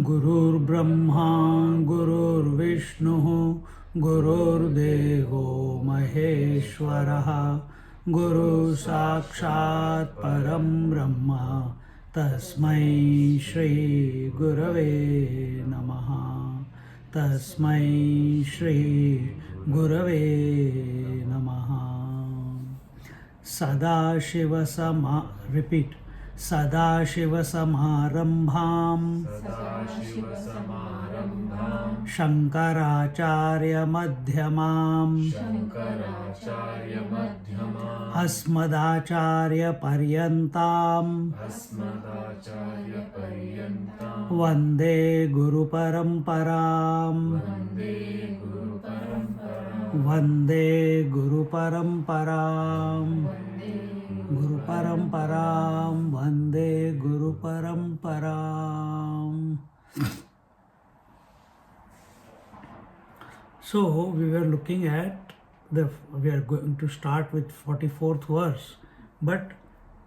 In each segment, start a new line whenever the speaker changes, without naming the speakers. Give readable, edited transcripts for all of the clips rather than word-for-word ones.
Gurur Brahma, Gurur Vishnu, Gurur Devo Maheshwaraha, Guru Sakshat Param Brahma, Tasmai Shri Gurave Namaha, Tasmai Shri Gurave Namaha. Sadashiva repeat. Sadashiva-samarambham Shankaracharya-madhyamam Asmadacharya-paryantam Vande Guru-paramparam Vande Guru-paramparam Guru Paramparam, Vande Guru Paramparam. So we were looking at we are going to start with 44th verse, but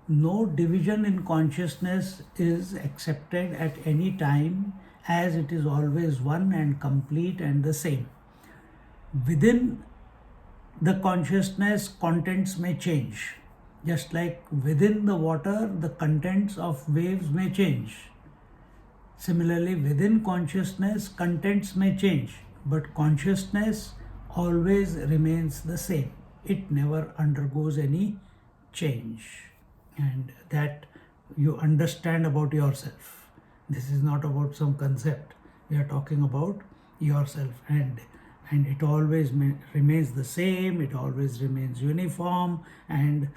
no division in consciousness is accepted at any time, as it is always one and complete and the same. Within the consciousness, contents may change. Just like within the water, the contents of waves may change. Similarly, within consciousness, contents may change, but consciousness always remains the same. It never undergoes any change. And that you understand about yourself. This is not about some concept. We are talking about yourself, and it always remains the same, it always remains uniform, and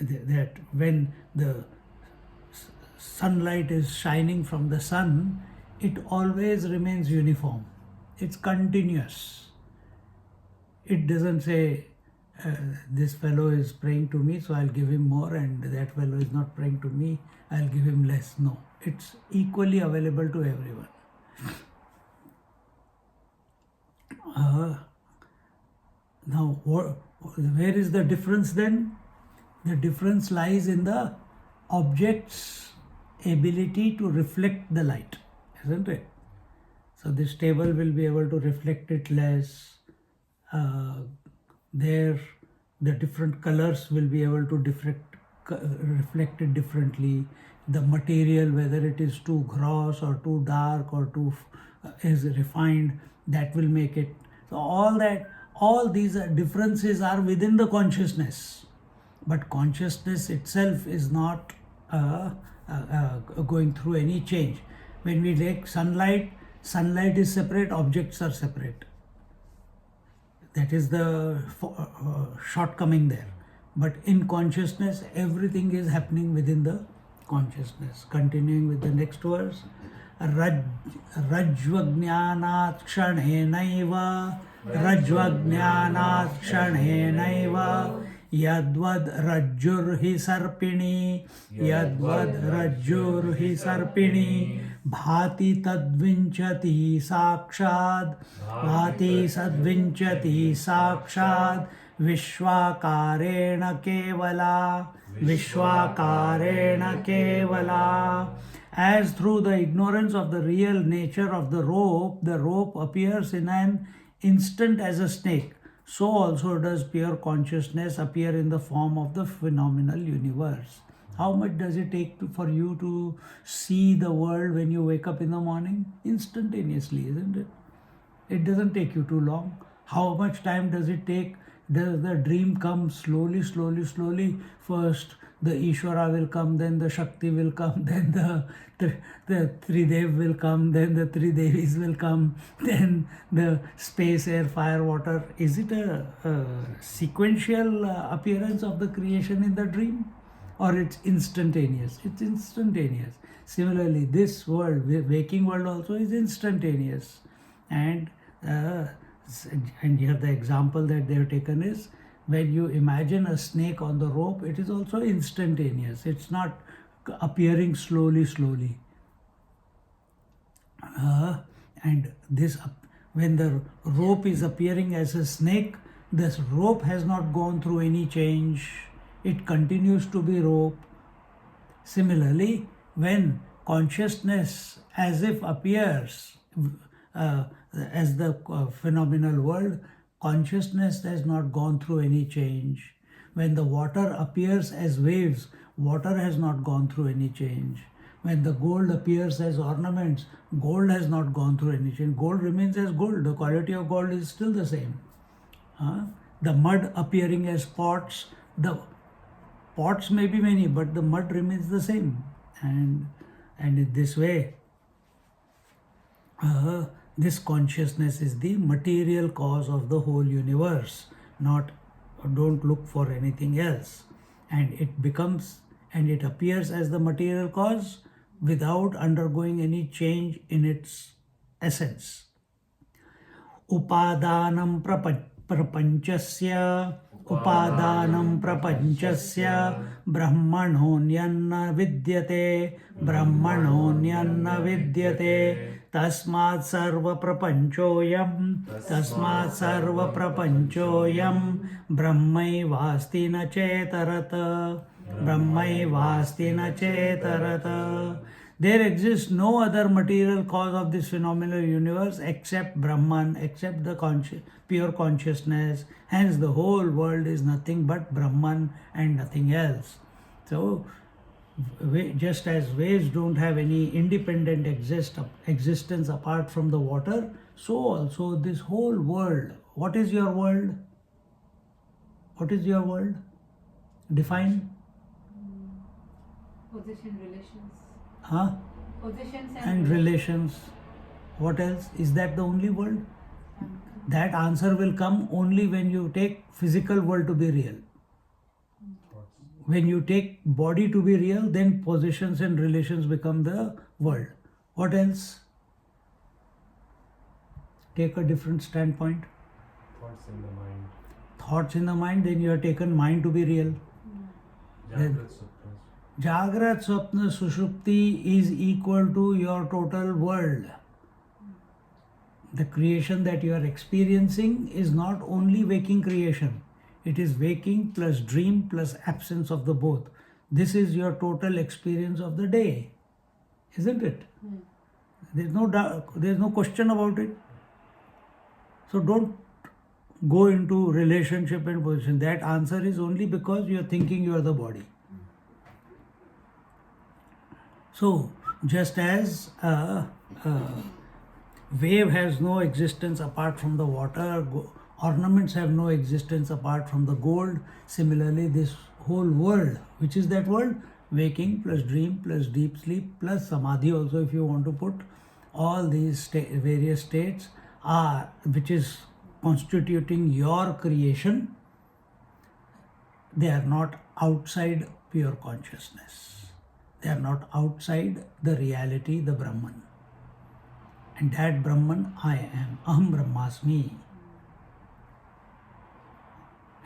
that when the sunlight is shining from the sun, it always remains uniform. It's continuous. It doesn't say, this fellow is praying to me, so I'll give him more, and that fellow is not praying to me, I'll give him less. No, it's equally available to everyone. Now, where is the difference then? The difference lies in the object's ability to reflect the light, isn't it? So this table will be able to reflect it less. The different colors will be able to reflect it differently. The material, whether it is too gross or too dark or too is refined, that will make it. So all these differences are within the consciousness, but consciousness itself is not going through any change. When we take sunlight is separate, objects are separate. That is the shortcoming there. But in consciousness, everything is happening within the consciousness. Continuing with the next verse. Rajvajnanat kshanenaiva Rajvajnanat kshanenaiva Yadvad rajjurhi sarpini Yadvad rajjurhi sarpini Bhati tadvinchati sakshad Bhati sadvinchati sakshad Vishwakarena kevala Vishwakarena kevala. As through the ignorance of the real nature of the rope appears in an instant as a snake, so also does pure consciousness appear in the form of the phenomenal universe. How much does it take for you to see the world when you wake up in the morning? Instantaneously, isn't it? It doesn't take you too long. How much time does it take? Does the dream come slowly? First the Ishvara will come, then the Shakti will come, then the Tridev will come, then the Tridevis will come, then the space, air, fire, water. Is it a sequential appearance of the creation in the dream? or it's instantaneous. It's instantaneous. Similarly, this world, waking world also is instantaneous. And and here the example that they have taken is when you imagine a snake on the rope, it is also instantaneous. It's not appearing slowly. And this, when the rope is appearing as a snake, this rope has not gone through any change. It continues to be rope. Similarly, when consciousness as if appears as the phenomenal world, consciousness has not gone through any change. When the water appears as waves, water has not gone through any change. When the gold appears as ornaments, gold has not gone through any change. Gold remains as gold. The quality of gold is still the same. The mud appearing as pots, the pots may be many, but the mud remains the same. And in this way, this consciousness is the material cause of the whole universe. Don't look for anything else. And it appears as the material cause without undergoing any change in its essence. Upadanam prapanchasya brahmanonyanna vidyate tasmat sarva prapanchoyam brahmaivasti na chetarata. There exists no other material cause of this phenomenal universe except Brahman, except the pure consciousness. Hence, the whole world is nothing but Brahman and nothing else. So, just as waves don't have any independent existence apart from the water, so also this whole world. What is your world? What is your world? Define.
Position, relations.
Positions and relations. What else? Is that the only world? That answer will come only when you take physical world to be real. When you take body to be real, then positions and relations become the world. What else? Take a different standpoint.
Thoughts in the mind.
Thoughts in the mind, then you have taken mind to be real. Jagrat, Swapna, Sushupti is equal to your total world. The creation that you are experiencing is not only waking creation. It is waking plus dream plus absence of the both. This is your total experience of the day. Isn't it? There is no doubt, there is no question about it. So don't go into relationship and position. That answer is only because you are thinking you are the body. So, just as a wave has no existence apart from the water, ornaments have no existence apart from the gold, similarly this whole world, which is that world? Waking plus dream plus deep sleep plus samadhi also, if you want to put, all these various states are, which is constituting your creation, they are not outside pure consciousness. They are not outside the reality, the Brahman. And that Brahman I am. Aham Brahmasmi.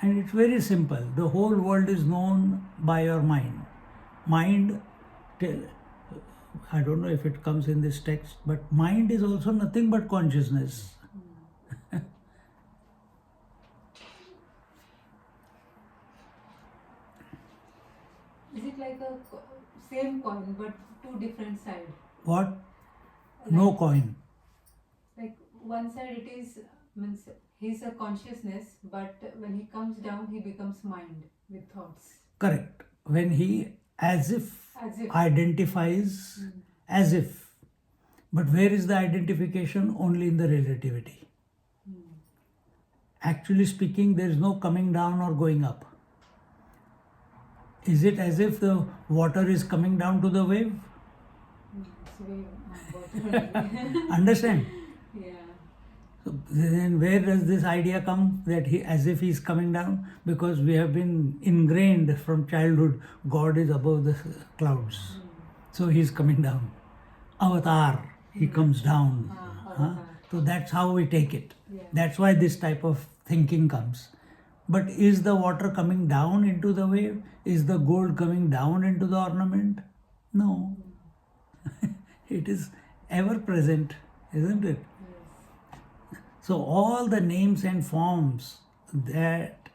And it's very simple. The whole world is known by your mind. Mind, I don't know if it comes in this text, but mind is also nothing but consciousness.
Is it like a same coin but two different sides?
What? No coin.
Like one side it is, means he's a consciousness, but when he comes down he becomes mind with thoughts.
Correct. When he as if identifies as if. But where is the identification? Only in the relativity. Actually speaking, there is no coming down or going up. Is it as if the water is coming down to the wave?
It's wave, water.
Understand?
Yeah.
So then where does this idea come that he, as if he's coming down? Because we have been ingrained from childhood, God is above the clouds. So he's coming down. Avatar, he comes down. Huh? So that's how we take it.
Yeah.
That's why this type of thinking comes. But is the water coming down into the wave? Is the gold coming down into the ornament? No. It is ever present, isn't it?
Yes.
So all the names and forms that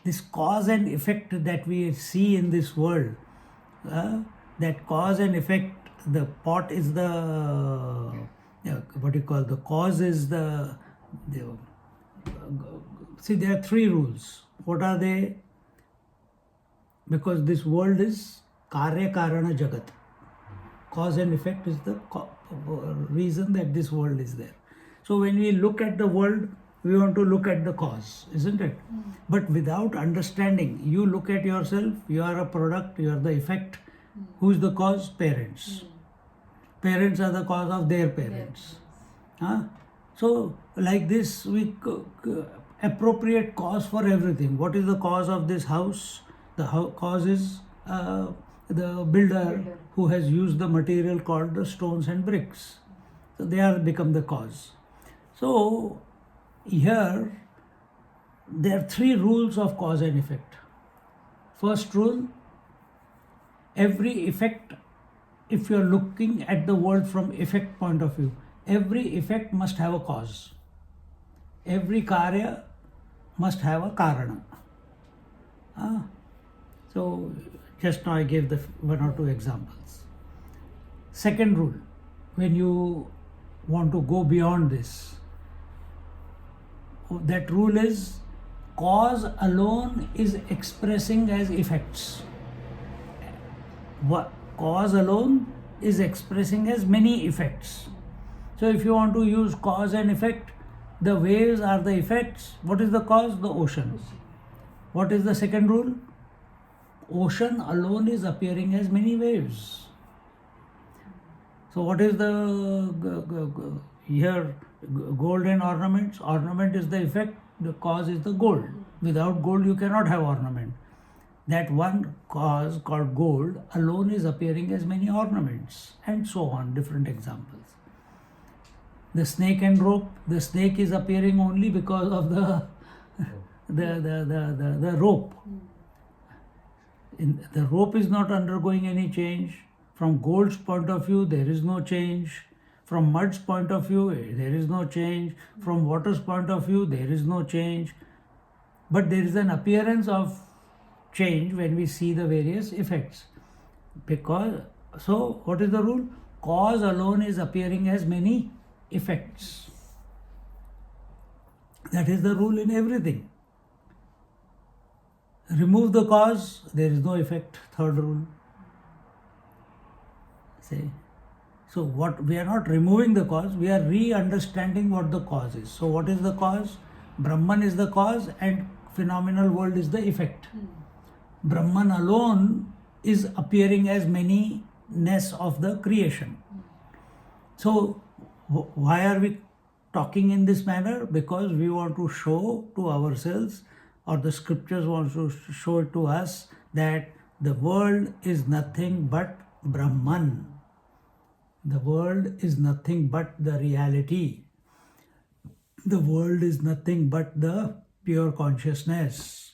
this cause and effect that we see in this world, that cause and effect, the pot is the, what you call, the cause is the see, there are three rules. What are they? Because this world is karya karana jagat. Cause and effect is the reason that this world is there. So when we look at the world, we want to look at the cause, isn't it? But without understanding, you look at yourself, you are a product, you are the effect. Who is the cause? Parents. Parents are the cause of their parents. Huh? So like this, we appropriate cause for everything. What is the cause of this house? The cause is the builder who has used the material called the stones and bricks. So they are become the cause. So here there are three rules of cause and effect. First rule, every effect, if you are looking at the world from effect point of view, every effect must have a cause. Every karya must have a karana. So just now I gave the one or two examples. Second rule, when you want to go beyond this, that rule is cause alone is expressing as effects. What? Cause alone is expressing as many effects. So if you want to use cause and effect, the waves are the effects. What is the cause? The ocean. What is the second rule? Ocean alone is appearing as many waves. So what is the here gold and ornaments? Ornament is the effect, the cause is the gold. Without gold you cannot have ornament. That one cause called gold alone is appearing as many ornaments, and so on, different examples. The snake and rope, the snake is appearing only because of the rope. The rope is not undergoing any change. From gold's point of view, there is no change. From mud's point of view, there is no change. From water's point of view, there is no change. But there is an appearance of change when we see the various effects. Because, so what is the rule? Cause alone is appearing as many effects. That is the rule in everything. Remove the cause, there is no effect. Third rule. See? So what we are not removing the cause, we are re-understanding what the cause is. So what is the cause? Brahman is the cause and phenomenal world is the effect. Brahman alone is appearing as manyness of the creation. So why are we talking in this manner? Because we want to show to ourselves, or the scriptures want to show it to us, that the world is nothing but Brahman. The world is nothing but the reality. The world is nothing but the pure consciousness.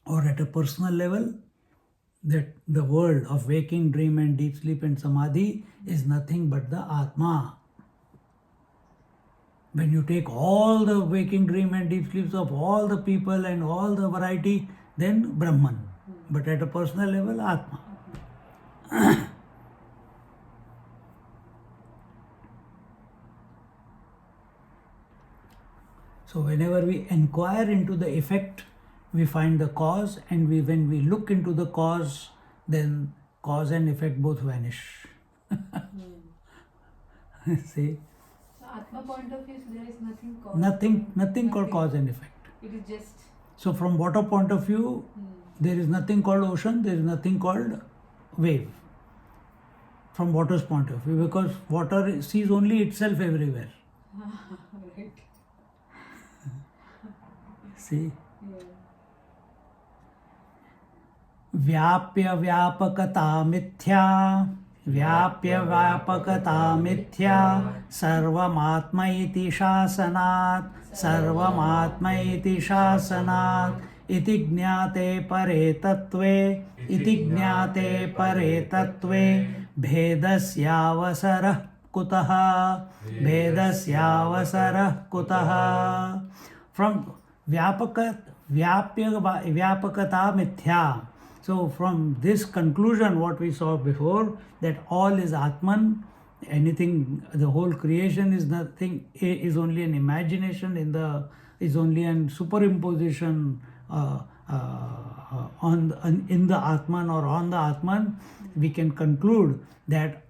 Or at a personal level, that the world of waking, dream and deep sleep and samadhi is nothing but the Atma. When you take all the waking, dream and deep sleeps of all the people and all the variety, then Brahman. But at a personal level, Atma. So whenever we inquire into the effect, we find the cause, and when we look into the cause, then cause and effect both vanish. See?
So Atma point of view, so there is nothing called
Nothing called cause and effect.
It is just.
So from water point of view, there is nothing called ocean, there is nothing called wave. from water's point of view, because water sees only itself everywhere.
Right.
See?
Yeah.
व्याप्य व्यापकता मिथ्या, व्याप्य व्यापकता मिथ्या, सर्वमात्म इति शासनात्, सर्वमात्म इति शासनात्, इति ज्ञाते परे तत्त्वे, इति ज्ञाते परे तत्त्वे, भेदस्यावसरः कुतः, भेदस्यावसरः कुतः. From vyapakata mithya. So from this conclusion, what we saw before, that all is atman, anything, the whole creation is nothing, is only an imagination, is only an superimposition in the atman or on the atman. We can conclude that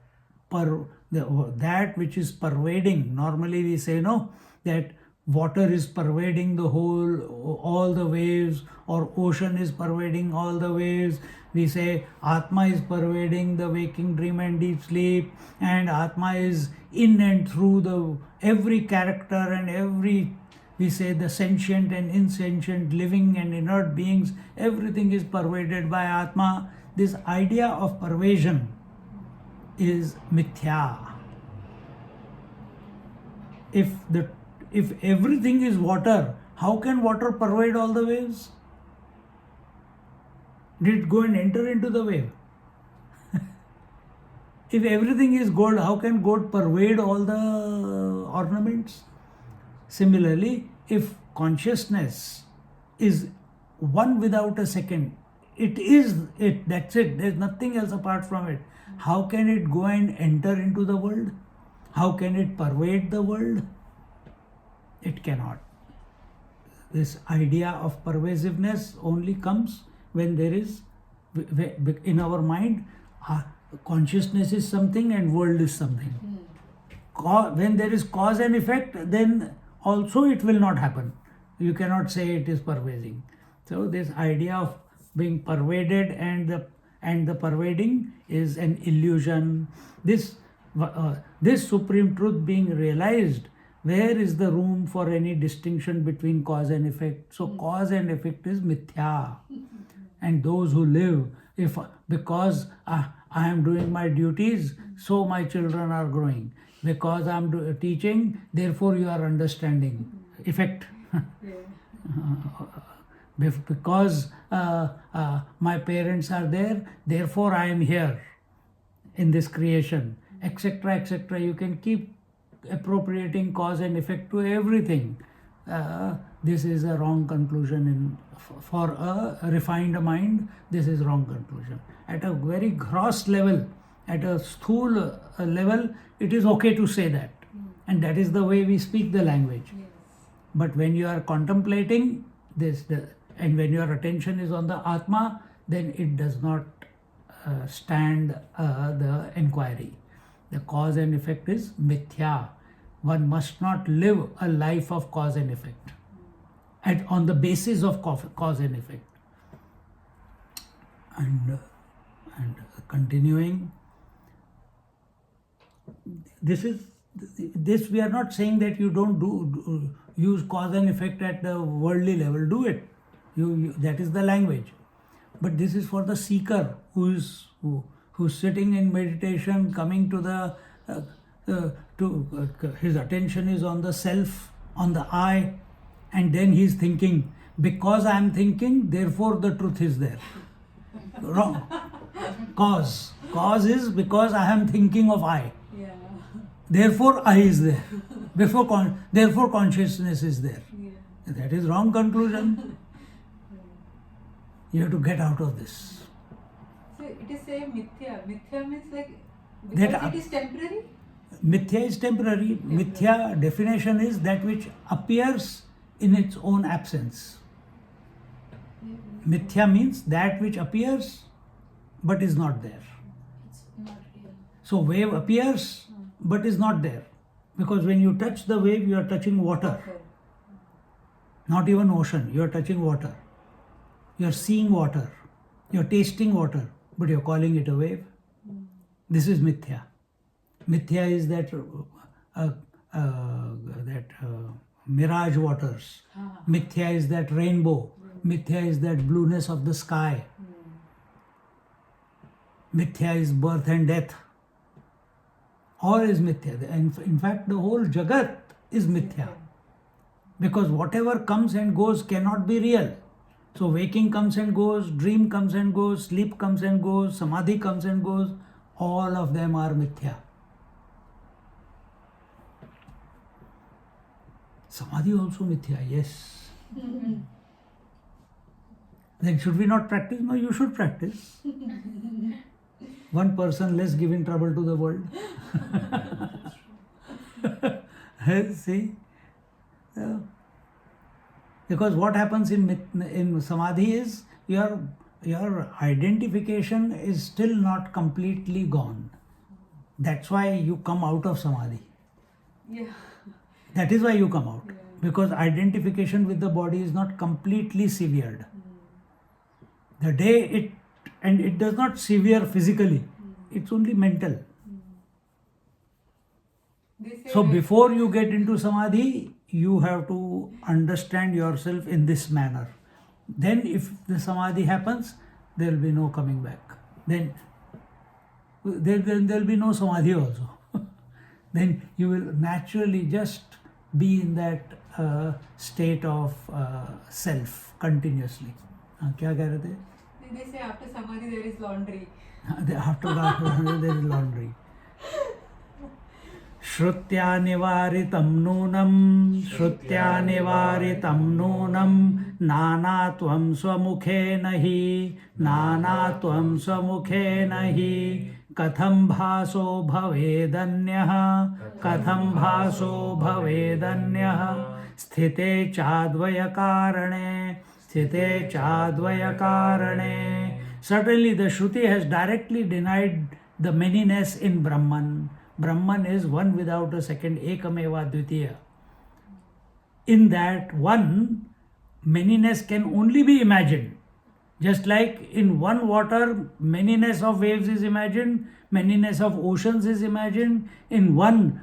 that which is pervading, normally we say no, that water is pervading the whole, all the waves, or ocean is pervading all the waves. We say Atma is pervading the waking dream and deep sleep, and Atma is in and through the every character and every, we say the sentient and insentient, living and inert beings, everything is pervaded by Atma. This idea of pervasion is mithya. If everything is water, how can water pervade all the waves? Did it go and enter into the wave? If everything is gold, how can gold pervade all the ornaments? Similarly, if consciousness is one without a second, it is it, that's it, there's nothing else apart from it. How can it go and enter into the world? How can it pervade the world? It cannot. This idea of pervasiveness only comes when there is, in our mind, consciousness is something and world is something. When there is cause and effect, then also it will not happen. You cannot say it is pervading. So this idea of being pervaded and the pervading is an illusion. This supreme truth being realized, where is the room for any distinction between cause and effect? So cause and effect is mithya. And those who live, because I am doing my duties, so my children are growing. Because I am teaching, therefore you are understanding. Effect. Because my parents are there, therefore I am here in this creation, etc., etc. You can keep appropriating cause and effect to everything. This is a wrong conclusion. For a refined mind, this is wrong conclusion. At a very gross level, at a sthul level, it is okay to say that. And that is the way we speak the language.
Yes.
But when you are contemplating this, and when your attention is on the Atma, then it does not stand the inquiry. The cause and effect is mithya. One must not live a life of cause and effect, on the basis of cause and effect. And continuing, this we are not saying that you don't use cause and effect at the worldly level. Do it. That is the language. But this is for the seeker who's sitting in meditation, coming to his attention is on the self, on the I, and then he's thinking, because I am thinking, therefore the truth is there. Wrong. Cause is because I am thinking of I.
Yeah.
Therefore I is there. Therefore consciousness is there.
Yeah.
That is wrong conclusion. You have to get out of this.
So it is saying mithya. Mithya means like,
That
because it is temporary?
Mithya is temporary. Mithya definition is that which appears in its own absence. Mithya means that which appears but is not there.
It's not real.
So wave appears but is not there. Because when you touch the wave, you are touching water.
Okay.
Not even ocean, you are touching water. You are seeing water. You are tasting water, but you are calling it a wave. This is mithya. Mithya is that mirage waters. Mithya is that rainbow. Mithya is that blueness of the sky. Mithya is birth and death. All is mithya. And in fact, the whole jagat is mithya. Because whatever comes and goes cannot be real. So waking comes and goes, dream comes and goes, sleep comes and goes, samadhi comes and goes. All of them are mithya. Samadhi also mithya, yes. Then should we not practice? No, you should practice. One person less giving trouble to the world. See? Because what happens in samadhi is your identification is still not completely gone. That's why you come out of samadhi.
Yeah.
That is why you come out. Because identification with the body is not completely severed. The day it does not sever physically, it's only mental. So before you get into samadhi, you have to understand yourself in this manner. Then if the samadhi happens, there will be no coming back. Then there will be no samadhi also. Then you will naturally just be in that state of self continuously. क्या कह रहे थे?
They say after samadhi there is laundry.
After that there is laundry. श्रुत्या निवारितं नूनं नानात्वं स्वमुखेन हि कथं भासो भवेदन्यः स्थिते चाद्वयकारणे. Certainly the Shruti has directly denied the manyness in Brahman. Brahman is one without a second, ekameva dvitiya. In that one, manyness can only be imagined. Just like in one water, manyness of waves is imagined, manyness of oceans is imagined. In one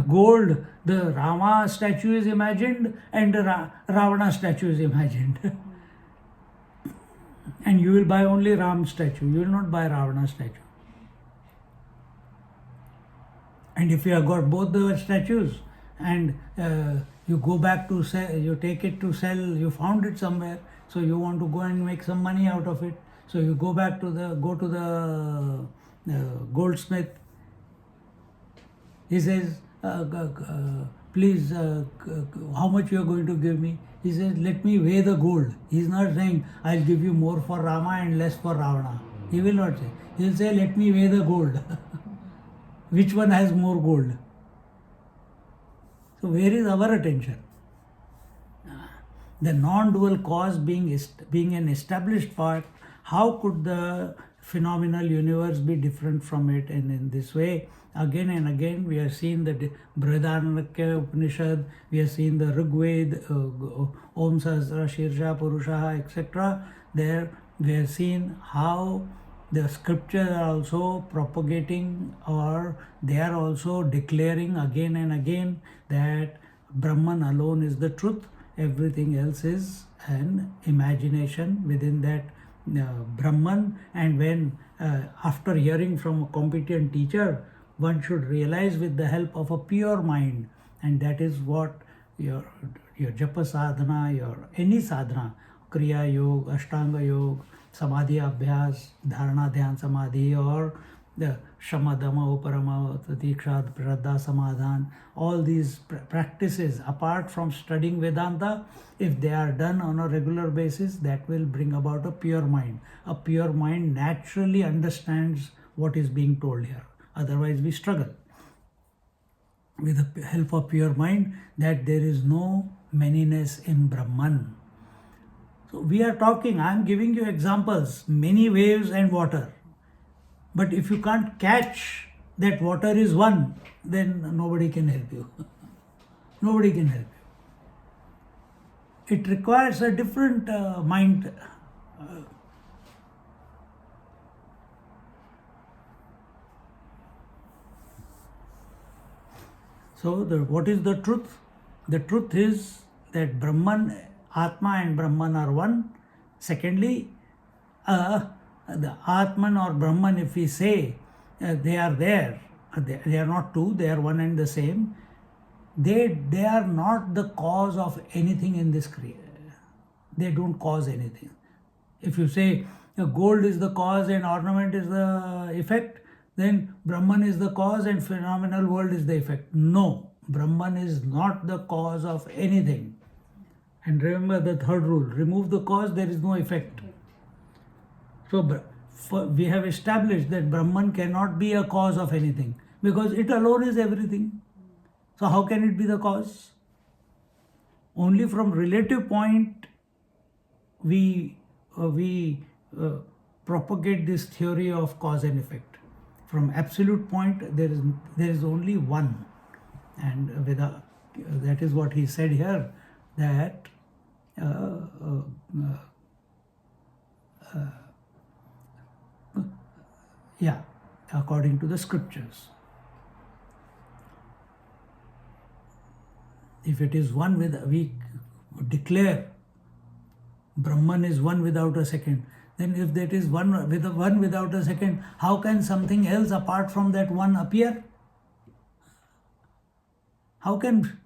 gold, the Rama statue is imagined and the Ravana statue is imagined. And you will buy only Ram statue, you will not buy Ravana statue. And if you have got both the statues and you go back to sell, you take it to sell, you found it somewhere, so you want to go and make some money out of it. So you go to the goldsmith. He says, please, how much you are going to give me? He says, let me weigh the gold. He is not saying, I'll give you more for Rama and less for Ravana. He will not say. He will say, let me weigh the gold. Which one has more gold? So where is our attention? The non-dual cause being an established part, how could the phenomenal universe be different from it? And in this way, again and again, we are seeing the Brihadaranyaka Upanishad, we are seeing the Rigved, Om Sahasra Shirsha Purusha, etc. There we are seeing how the scriptures are also propagating, or they are also declaring again and again that Brahman alone is the truth, everything else is an imagination within that Brahman. And when after hearing from a competent teacher, one should realize with the help of a pure mind, and that is what your japa sadhana, your any sadhana, kriya yoga, ashtanga yoga, samadhi abhyas, dharana dhyan samadhi, or the shamadama uparama tiksha shraddha samadhan, all these practices apart from studying Vedanta, if they are done on a regular basis, that will bring about a pure mind. A pure mind naturally understands what is being told here. Otherwise we struggle. With the help of pure mind, that there is no manyness in Brahman. So we are talking, I am giving you examples, many waves and water. But if you can't catch that water is one, then nobody can help you. Nobody can help you. It requires a different mind. So, what is the truth? The truth is that Brahman, Atma and Brahman are one. Secondly, the Atman or Brahman, if we say they are there, they are not two, they are one and the same. They are not the cause of anything in this creation. They don't cause anything. If you say gold is the cause and ornament is the effect, then Brahman is the cause and phenomenal world is the effect. No, Brahman is not the cause of anything. And remember the third rule, remove the cause, there is no effect. So we have established that Brahman cannot be a cause of anything because it alone is everything. So how can it be the cause? Only from relative point we propagate this theory of cause and effect. From absolute point, there is only one, and that is what he said here. That according to the scriptures, if it is one we declare Brahman is one without a second. Then if that is one without a second, how can something else apart from that one appear? How can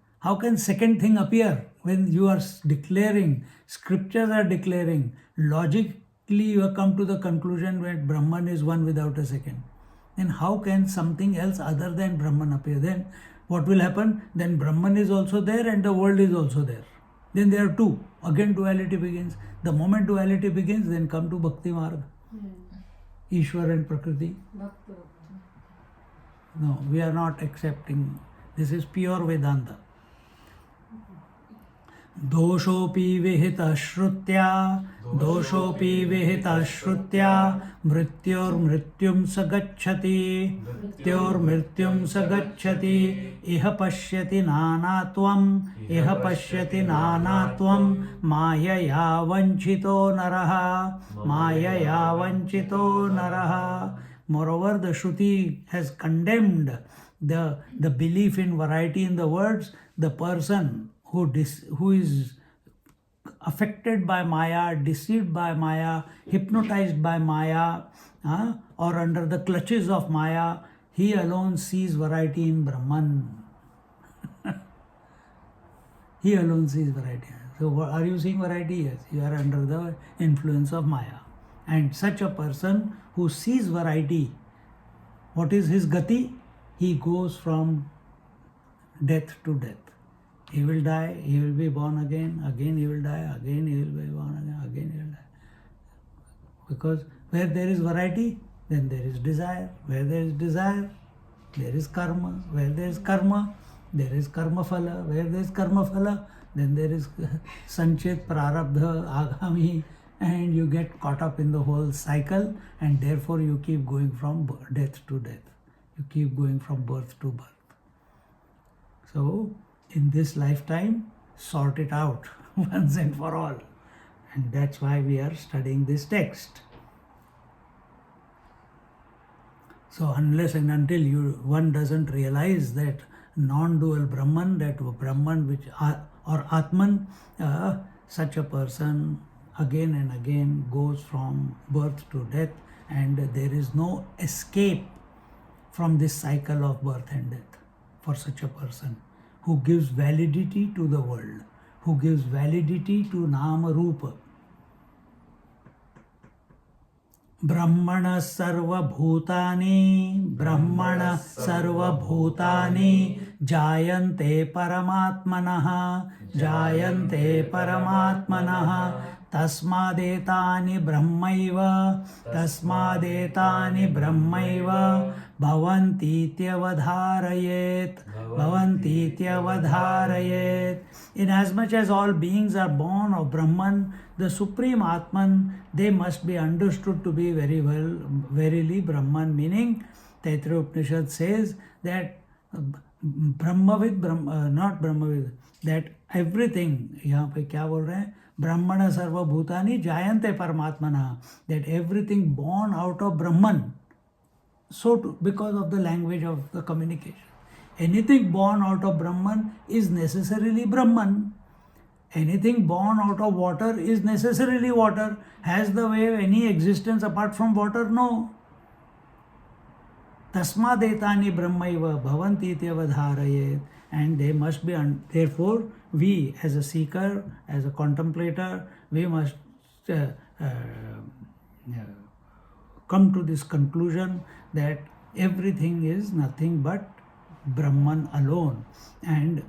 second thing appear when you are declaring, scriptures are declaring, logically you have come to the conclusion that Brahman is one without a second. Then how can something else other than Brahman appear? Then what will happen? Then Brahman is also there and the world is also there. Then there are two. Again duality begins. The moment duality begins, then come to Bhakti Marg. Ishwar and Prakriti. No, we are not accepting. This is pure Vedanta. Doshopi vihita shrutya mrityor mrityum sagacchati iha pashyati nanatvam mayaya vanchito naraha. Moreover, the Shruti has condemned the belief in variety in the words. The person who is affected by Maya, deceived by Maya, hypnotized by Maya, or under the clutches of Maya, he alone sees variety in Brahman. He alone sees variety. So are you seeing variety? Yes, you are under the influence of Maya. And such a person who sees variety, what is his gati? He goes from death to death. He will die, he will be born again he will die, again he will be born again he will die. Because where there is variety, then there is desire. Where there is desire, there is karma. Where there is karma, there is karma phala. Where there is karma phala, then there is sanchit, prarabdha, agami, and you get caught up in the whole cycle, and therefore you keep going from death to death. You keep going from birth to birth. So, in this lifetime, sort it out once and for all. And that's why we are studying this text. So unless and until one doesn't realize that non-dual Brahman, that Brahman which or Atman, such a person again and again goes from birth to death, and there is no escape from this cycle of birth and death for such a person who gives validity to the world, who gives validity to Nama Rupa. Brahmana sarva bhutani jayante paramatmanaha tasmadetani brahmaiva bhavantityavadharayet. Inasmuch as all beings are born of Brahman, the Supreme Atman, they must be understood to be verily Brahman, meaning Taittiriya Upanishad says that that everything, यहाँ पे क्या बोल रहे हैं? Brahmana sarva bhutani jayante paramatmana, that everything born out of Brahman. So because of the language of the communication, Anything born out of Brahman is necessarily Brahman. Anything born out of water is necessarily water. Has the wave any existence apart from water? No. Tasmadetani brahmaiva bhavanti ityavadharayet. And they must be, therefore, we as a seeker, as a contemplator, we must uh, uh, come to this conclusion that everything is nothing but Brahman alone. And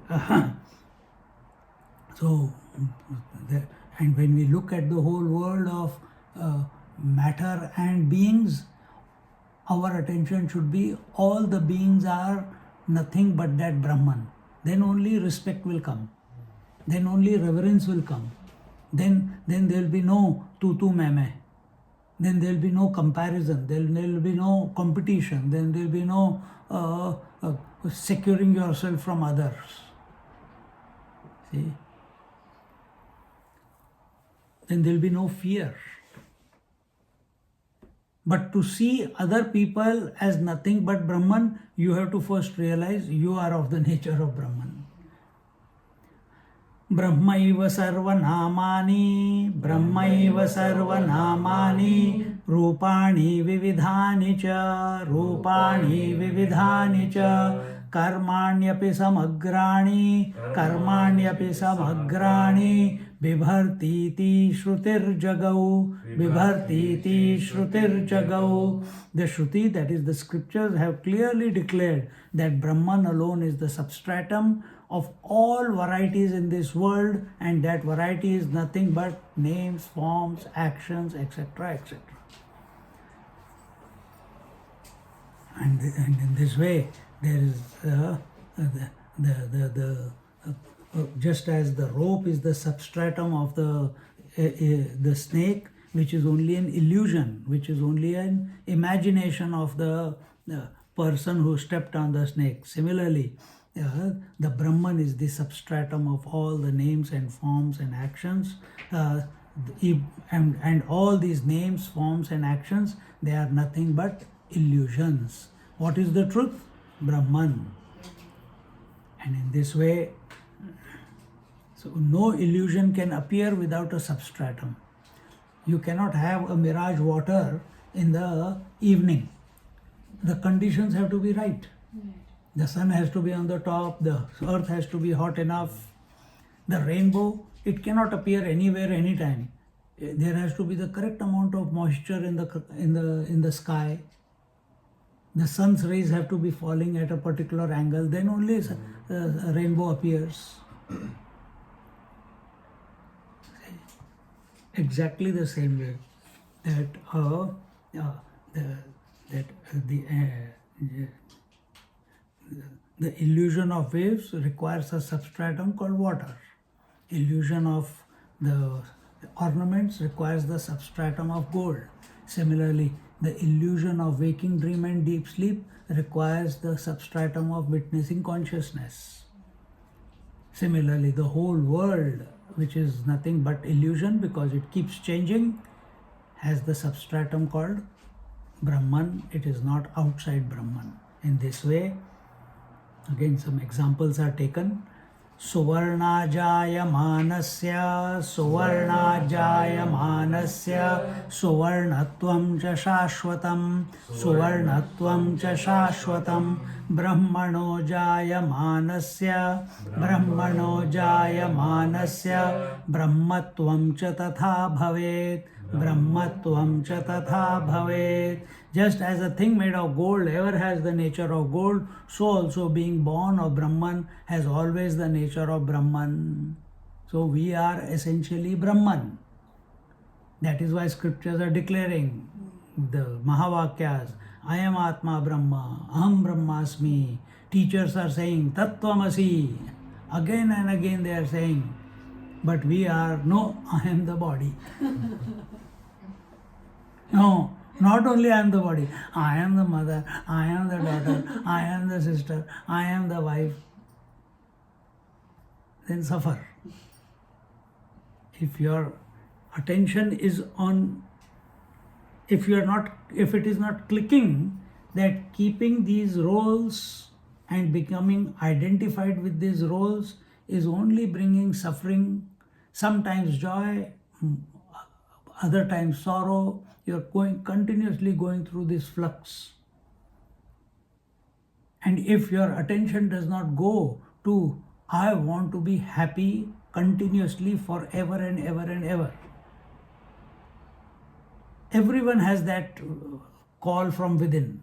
so, and when we look at the whole world of matter and beings, our attention should be all the beings are nothing but that Brahman. Then only respect will come. Then only reverence will come. Then there will be no tu me. Then there will be no comparison. Then there will be no competition. Then there will be no securing yourself from others. See? Then there will be no fear. But to see other people as nothing but Brahman, you have to first realize you are of the nature of Brahman. Brahmaiva sarvanamani, Brahmaiva sarvanamani, Rupani vividhani cha, Rupani vividhani cha, Karmanyapi samagrani, Karmanyapi samagrani, Bibhartiti shrutir jagau, Bibhartiti shrutir jagau. The Shruti, that is the scriptures, have clearly declared that Brahman alone is the substratum of all varieties in this world, and that variety is nothing but names, forms, actions, etc., etc. And in this way, there is just as the rope is the substratum of the snake, which is only an illusion, which is only an imagination of the person who stepped on the snake. Similarly, the Brahman is the substratum of all the names and forms and actions. And all these names, forms and actions, they are nothing but illusions. What is the truth? Brahman. And in this way, so no illusion can appear without a substratum. You cannot have a mirage water in the evening. The conditions have to be right. The sun has to be on the top, the earth has to be hot enough. The rainbow, it cannot appear anywhere, anytime. There has to be the correct amount of moisture in the sky. The sun's rays have to be falling at a particular angle. Then only a rainbow appears. Exactly the same way that the illusion of waves requires a substratum called water. Illusion of the ornaments requires the substratum of gold. Similarly, the illusion of waking dream and deep sleep requires the substratum of witnessing consciousness. Similarly, the whole world, which is nothing but illusion because it keeps changing, has the substratum called Brahman. It is not outside Brahman. In this way, again some examples are taken. Suvarnajaya manasya, Suvarnajaya manasya, Suvarnatvam cha shashvatam, Suvarnatvam cha shashvatam, Brahmano jaya manasya, Brahmano jaya manasya, Brahmatvam cha tatha bhavet, Brahmatvam cha tatha bhavet. Just as a thing made of gold ever has the nature of gold, so also being born of Brahman has always the nature of Brahman. So we are essentially Brahman. That is why scriptures are declaring the Mahavakyas, I am Atma Brahma, Aham Brahmasmi. Teachers are saying Tattvamasi. Again and again they are saying, but we are, no, I am the body. No. Not only I am the body, I am the mother, I am the daughter, I am the sister, I am the wife. Then suffer. If your attention is on, if it is not clicking, that keeping these roles and becoming identified with these roles is only bringing suffering, sometimes joy, other times sorrow. You're continuously going through this flux. And if your attention does not go to, I want to be happy continuously forever and ever and ever. Everyone has that call from within.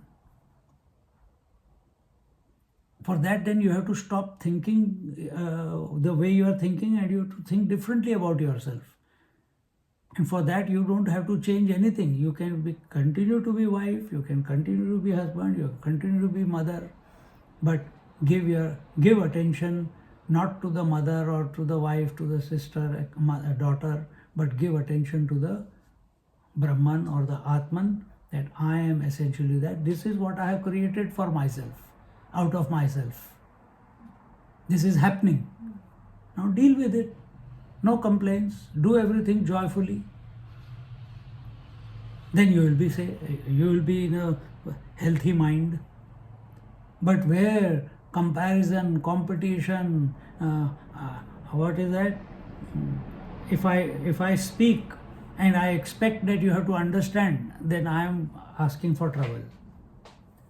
For that, then you have to stop thinking the way you are thinking, and you have to think differently about yourself. And for that, you don't have to change anything. You can continue to be wife, you can continue to be husband, you can continue to be mother, but give attention not to the mother or to the wife, to the sister, a daughter, but give attention to the brahman or the atman, that I am essentially that. This is what I have created for myself, out of myself. This is happening. Now deal with it. No complaints. Do everything joyfully. Then you will be in a healthy mind. But where comparison, competition, what is that? If I speak and I expect that you have to understand, then I am asking for trouble.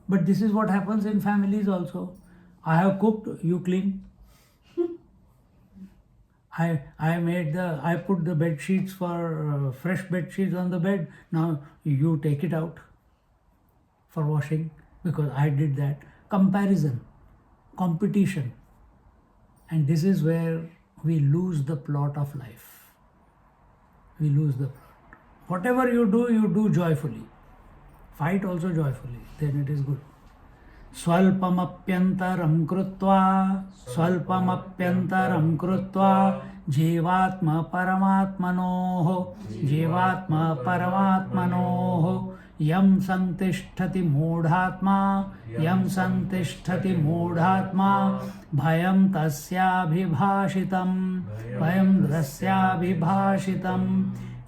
But this is what happens in families also. I have cooked, you clean. I put the bed sheets for fresh bed sheets on the bed. Now you take it out for washing because I did that. Comparison, competition, and this is where we lose the plot of life. We lose the plot. Whatever you do joyfully. Fight also joyfully, then it is good. Swalpamapyantaram krutva jivatma paramatmanoho yam santisthati moodhatma bhayam tasyabhibhashitam.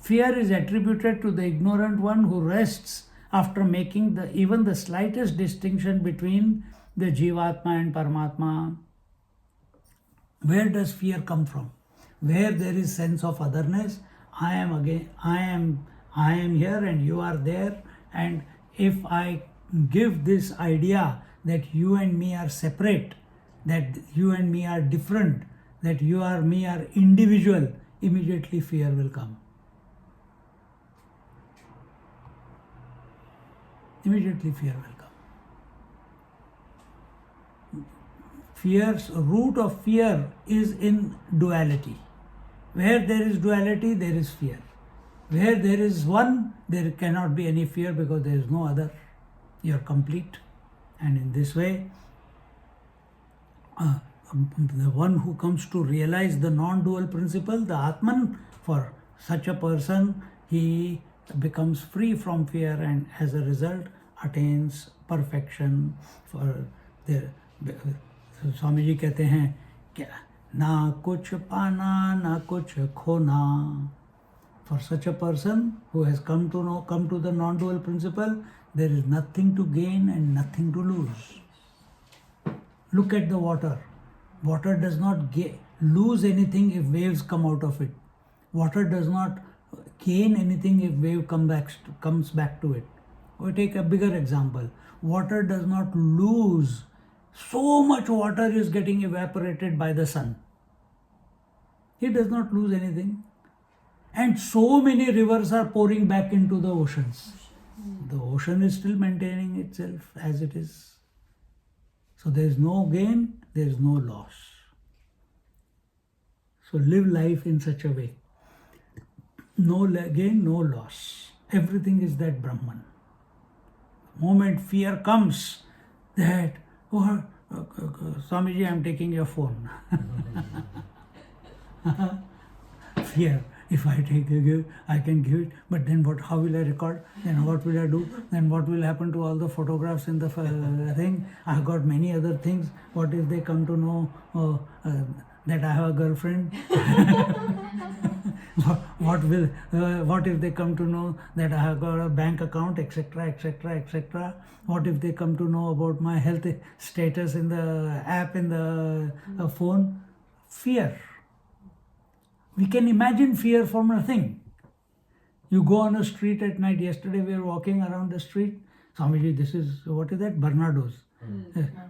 Fear is attributed to the ignorant one who rests after making even the slightest distinction between the Jivatma and Paramatma. Where does fear come from? Where there is sense of otherness, I am here and you are there, and if I give this idea that you and me are separate, that you and me are different, that you and me are individual, immediately fear will come. Immediately fear will come. Root of fear is in duality. Where there is duality, there is fear. Where there is one, there cannot be any fear because there is no other. You are complete. And in this way, the one who comes to realize the non-dual principle, the Atman, for such a person, he becomes free from fear and as a result attains perfection. For the Swami ji कहते हैं क्या ना कुछ पाना ना कुछ खोना. For such a person who has come to the non-dual principle, there is nothing to gain and nothing to lose. Look at the water. Water does not lose anything if waves come out of it. Water does not gain anything if wave comes back to it. We take a bigger example. Water does not lose. So much water is getting evaporated by the sun. It does not lose anything. And so many rivers are pouring back into the oceans. The ocean is still maintaining itself as it is. So there is no gain, there is no loss. So live life in such a way. No gain, no loss. Everything is that Brahman. The moment fear comes, that, Swamiji, I am taking your phone. Fear. If I I can give it, but then what? How will I record? Then what will I do? Then what will happen to all the photographs in the thing? I have got many other things. What if they come to know that I have a girlfriend? what if they come to know that I have got a bank account, etc., etc., etc.? What if they come to know about my health status in the app in the phone? Fear. We can imagine fear from nothing. You go on a street at night. Yesterday we were walking around the street. Swamiji, this is, what is that? Barnados.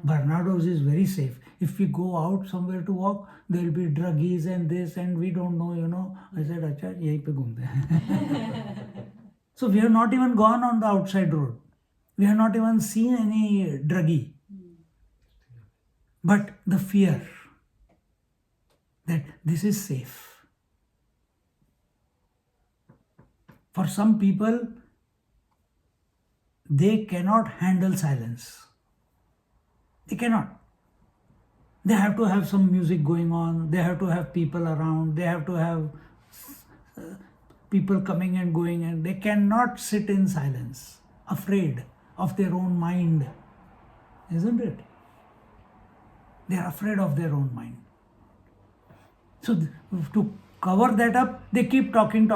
Barnados is very safe. If we go out somewhere to walk, there will be druggies and this and we don't know, you know. I said, Acha, yahi pe ghumte hain. So we have not even gone on the outside road. We have not even seen any druggie. But the fear that this is safe. For some people, they cannot handle silence. They cannot. They have to have some music going on. They have to have people around. They have to have people coming and going, and they cannot sit in silence, afraid of their own mind. Isn't it? They are afraid of their own mind. So to cover that up, they keep talking.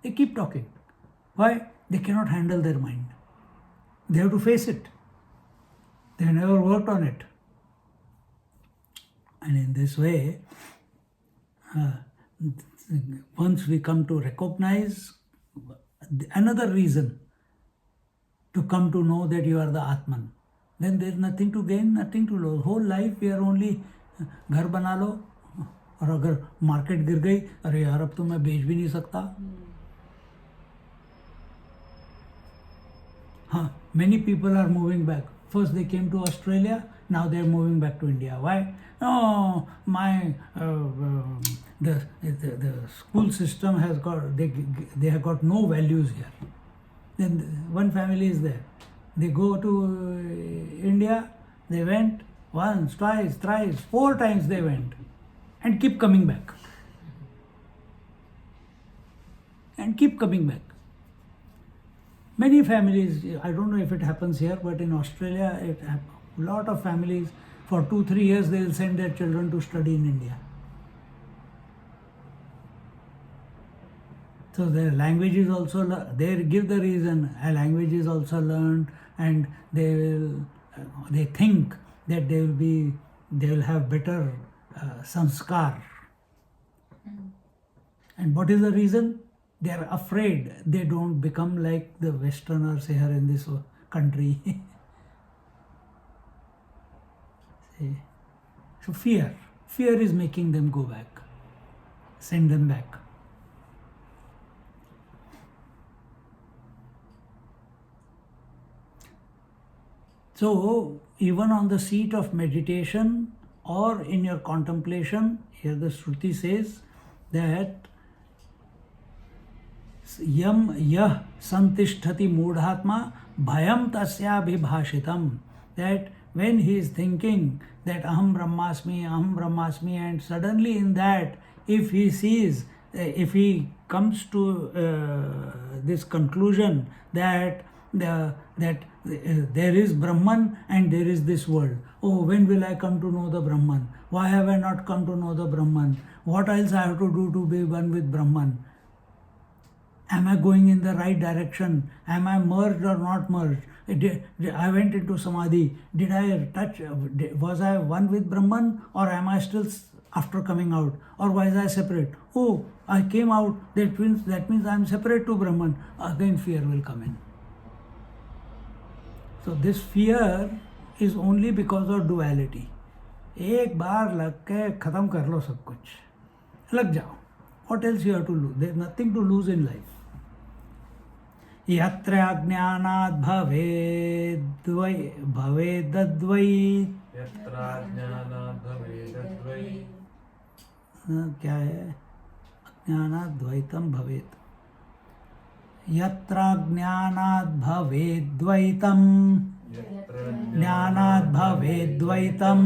They keep talking. Why? They cannot handle their mind. They have to face it. They have never worked on it. And in this way, once we come to recognize another reason to come to know that you are the Atman, then there is nothing to gain, nothing to lose. Whole life we are only घर बना लो, और अगर market गिर गई, अरे यार अब तो मैं बेच भी नहीं सकता. हाँ, many people are moving back. First they came to Australia, now they are moving back to India. Why? No, the school system has got, they have got no values here. Then one family is there. They go to India, they went once, twice, thrice, 4 times they went, and keep coming back. And keep coming back. Many families, I don't know if it happens here, but in Australia, a lot of families, for 2-3 years, they will send their children to study in India. So their language is also, they give the reason, a language is also learned, and they think that they will have better sanskar. And what is the reason? They are afraid they don't become like the Westerners here in this country. See? So fear is making them go back, send them back. So even on the seat of meditation or in your contemplation, here the Shruti says that yam yah santisthati mudhatma bhayam tasya bhibhashitam, that when he is thinking that aham brahmasmi, and suddenly in that, if he sees, if he comes to this conclusion that there is Brahman and there is this world. Oh, when will I come to know the Brahman? Why have I not come to know the Brahman? What else I have to do to be one with Brahman? Am I going in the right direction? Am I merged or not merged? I went into Samadhi. Did I touch? Was I one with Brahman, or am I still after coming out? Or was I separate? Oh, I came out. That means I am separate to Brahman. Again fear will come in. So this fear is only because of duality. एक बार लग के खत्म कर लो सब कुछ, लग जाओ. What else you have to lose? There is nothing to lose in life. यत्र अज्ञानात् भवेदद्वैत. क्या है? अज्ञानात् द्वैतम भवेत्. यत्र ज्ञानात् भवेद्वैतम, ज्ञानात् भवेद्वैतम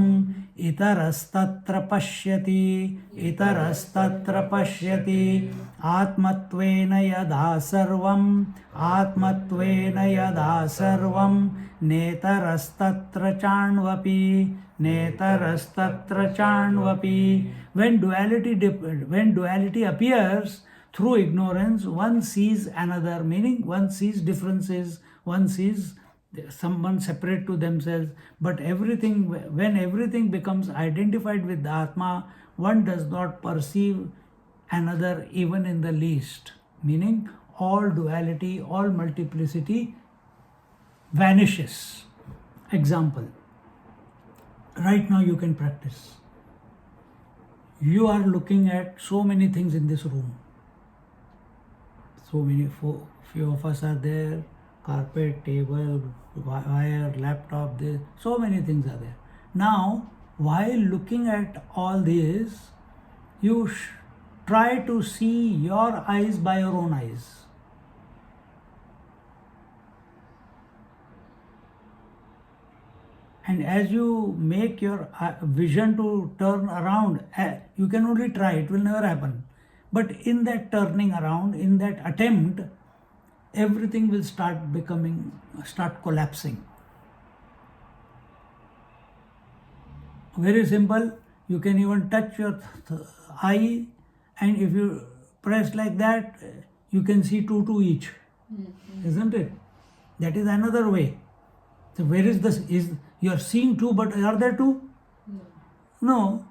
itarastatra pashyati, itarastatra pashyati, atmatvena yada sarvam, atmatvena yada sarvam, netarastatra chanvapi, netarastatra chanvapi. When duality appears through ignorance, one sees another, meaning one sees differences, one sees someone separate to themselves. But when everything becomes identified with the Atma, one does not perceive another even in the least, meaning all duality, all multiplicity vanishes. Example, right now you can practice. You are looking at so many things in this room. Few of us are there, carpet, table, wire, laptop, so many things are there. Now, while looking at all this, you try to see your eyes by your own eyes. And as you make your vision to turn around, you can only try, it will never happen. But in that turning around, in that attempt, everything will start collapsing. Very simple. You can even touch your eye, and if you press like that, you can see two each. Isn't it? That is another way. So where is this? You are seeing two, but are there two? No.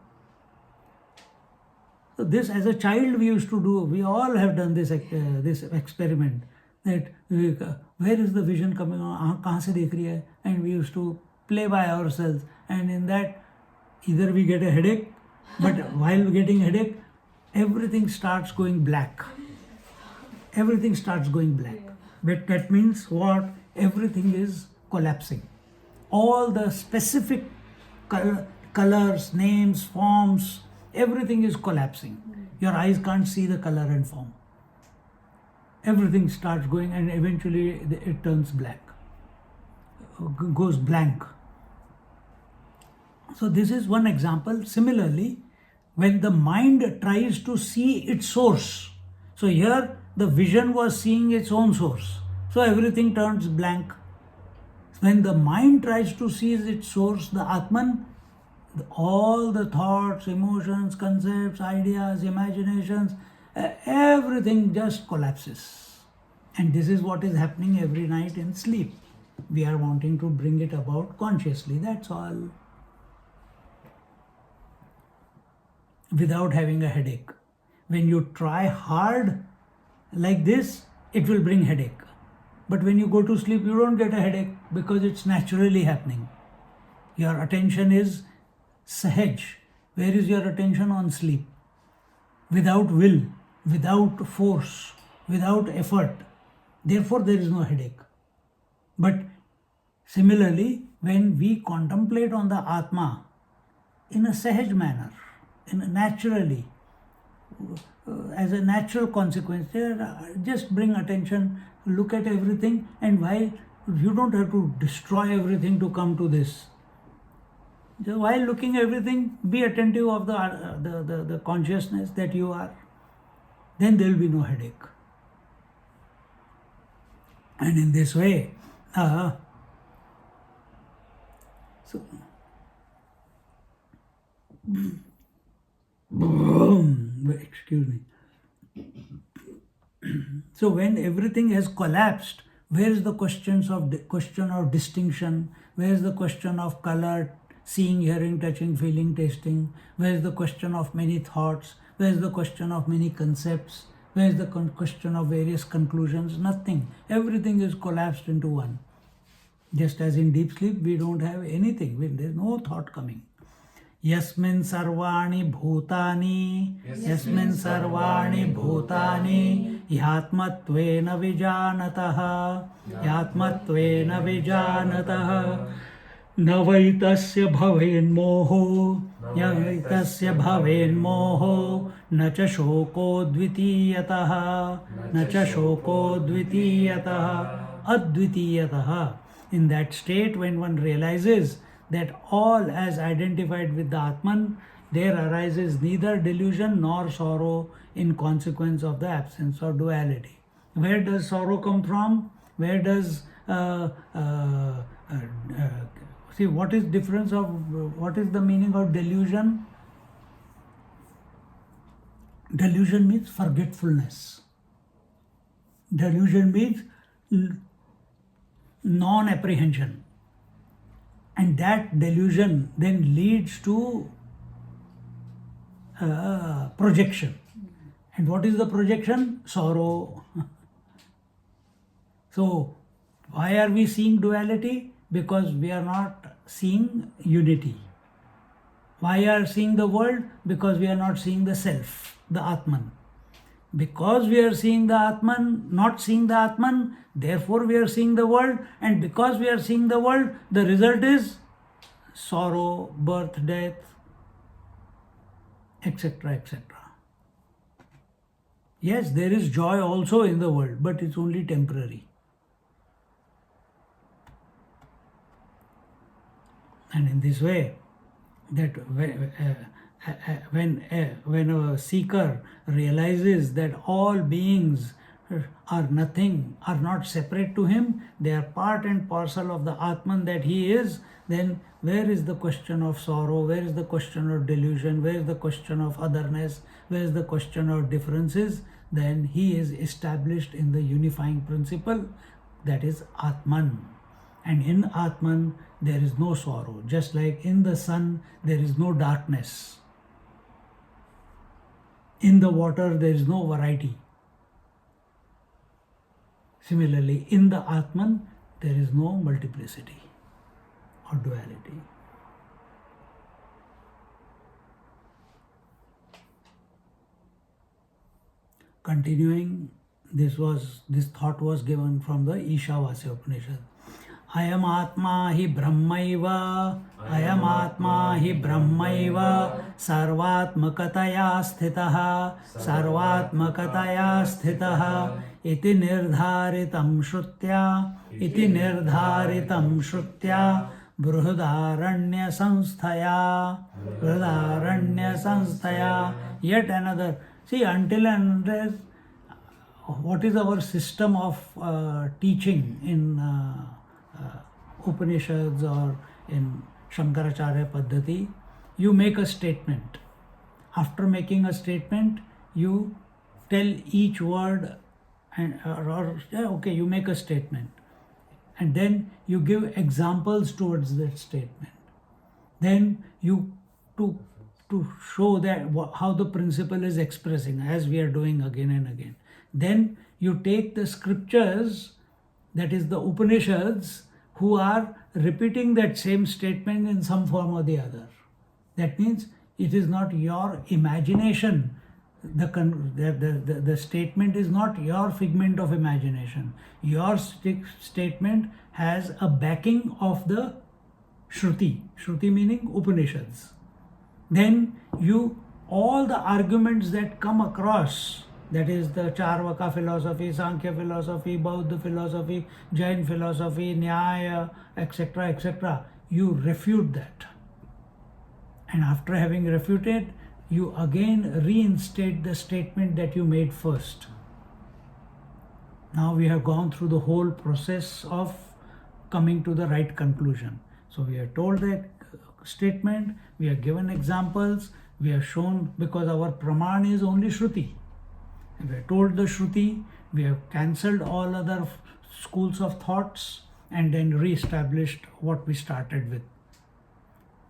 So this, as a child, we used to do. We all have done this experiment. That where is the vision coming on? Kahan se dekh rahi hai? And we used to play by ourselves. And in that, either we get a headache, but while getting headache, everything starts going black. Everything starts going black. But that means what? Everything is collapsing. All the specific colors, names, forms, everything is collapsing. Your eyes can't see the color and form. Everything starts going, and eventually it turns black, goes blank. So this is one example. Similarly, when the mind tries to see its source, so here the vision was seeing its own source, so everything turns blank. When the mind tries to see its source, the Atman, all the thoughts, emotions, concepts, ideas, imaginations, everything just collapses. And this is what is happening every night in sleep. We are wanting to bring it about consciously, that's all. Without having a headache. When you try hard like this, it will bring headache. But when you go to sleep, you don't get a headache because it's naturally happening. Your attention is sahaj. Where is your attention? On sleep? Without will, without force, without effort. Therefore, there is no headache. But similarly, when we contemplate on the Atma in a sahaj manner, naturally, as a natural consequence, just bring attention, look at everything, and while you don't have to destroy everything to come to this. Just while looking at everything, be attentive of the consciousness that you are. Then there will be no headache. And in this way, excuse me. So when everything has collapsed, where is the question of distinction? Where is the question of color, seeing, hearing, touching, feeling, tasting? Where is the question of many thoughts? Where is the question of many concepts? Where is the question of various conclusions? Nothing. Everything is collapsed into one. Just as in deep sleep, we don't have anything. There is no thought coming. Yasmin sarvani bhutani, yasmin sarvani bhutani, yatmatvena vijanataha, yatmatvena vijanataha, navaitasya bhaven moho, navaitasya bhaven moho, nacha shoko dvitiyataha, nacha shoko dvitiyataha, advitiyataha. In that state, when one realizes that all as identified with the Atman, there arises neither delusion nor sorrow in consequence of the absence of duality. Where does sorrow come from? Where does see what is difference of what is the meaning of delusion? Delusion means forgetfulness. Delusion means non-apprehension, and that delusion then leads to projection. And what is the projection? Sorrow. So why are we seeing duality? Because we are not seeing unity. Why are seeing the world? Because we are not seeing the self, the Atman. Because we are seeing the Atman, not seeing the Atman, therefore we are seeing the world, and because we are seeing the world, the result is sorrow, birth, death, etc., etc. Yes, there is joy also in the world, but it's only temporary. And in this way, that when a seeker realizes that all beings are nothing, are not separate to him, they are part and parcel of the Atman that he is, then where is the question of sorrow, where is the question of delusion, where is the question of otherness, where is the question of differences? Then he is established in the unifying principle, that is Atman. And in Atman there is no sorrow, just like in the sun there is no darkness. In the water there is no variety. Similarly, in the Atman there is no multiplicity or duality. Continuing, this thought was given from the Ishavasya Upanishad. Ayam Atma hi Brahmaiva, Ayam Atma hi Brahmaiva, Sarvatmakataya sthitaha, Sarvatmakataya sthitaha, iti nirdharitam shrutya, iti nirdharitam shrutya, Bruhadaranya Samsthaya, Bruhadaranya Samsthaya. Yet another. See, until and unless, what is our system of teaching in Upanishads or in Shankaracharya Paddhati? You make a statement. After making a statement, you tell each word, you make a statement, and then you give examples towards that statement. Then you to show that how the principle is expressing, as we are doing again and again. Then you take the scriptures, that is the Upanishads, who are repeating that same statement in some form or the other. That means it is not your imagination. The statement is not your figment of imagination. Your statement has a backing of the Shruti. Shruti meaning Upanishads. Then all the arguments that come across, that is the Charvaka philosophy, Sankhya philosophy, Bauddha philosophy, Jain philosophy, Nyaya, etc., etc., you refute that. And after having refuted, you again reinstate the statement that you made first. Now we have gone through the whole process of coming to the right conclusion. So we are told that statement, we are given examples, we are shown, because our praman is only Shruti. We are told the Shruti, we have cancelled all other schools of thoughts and then re-established what we started with.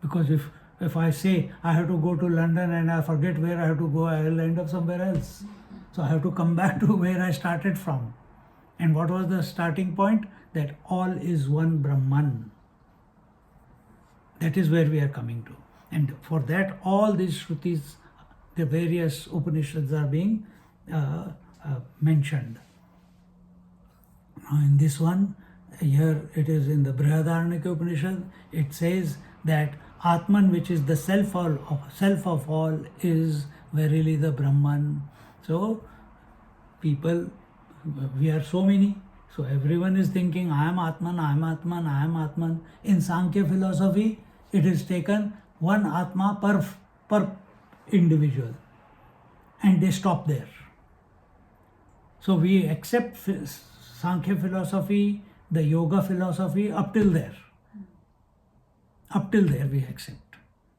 Because if I say I have to go to London and I forget where I have to go, I will end up somewhere else. So I have to come back to where I started from. And what was the starting point? That all is one Brahman. That is where we are coming to. And for that, all these Shrutis, the various Upanishads are being mentioned. Now in this one, here it is in the Brihadaranyaka Upanishad, it says that Atman, which is the self of all, is verily the Brahman. So people, we are so many, so everyone is thinking, I am Atman, I am Atman, I am Atman. In Sankhya philosophy, It is taken one Atma per individual, and they stop there. So we accept Sankhya philosophy, the yoga philosophy up till there. Up till there we accept.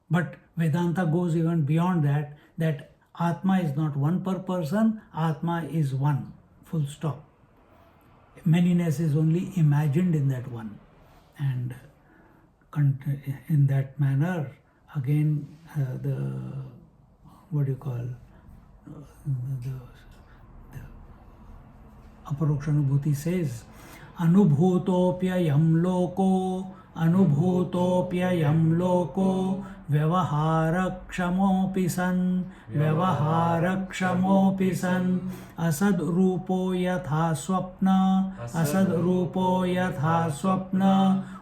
But Vedanta goes even beyond that, that Atma is not one per person, Atma is one, full stop. Manyness is only imagined in that one. And in that manner, again, the aparokshanubhuti says, Anubhutopyayam loko, vyavaharakshamopi san, asad rupo yatha swapna,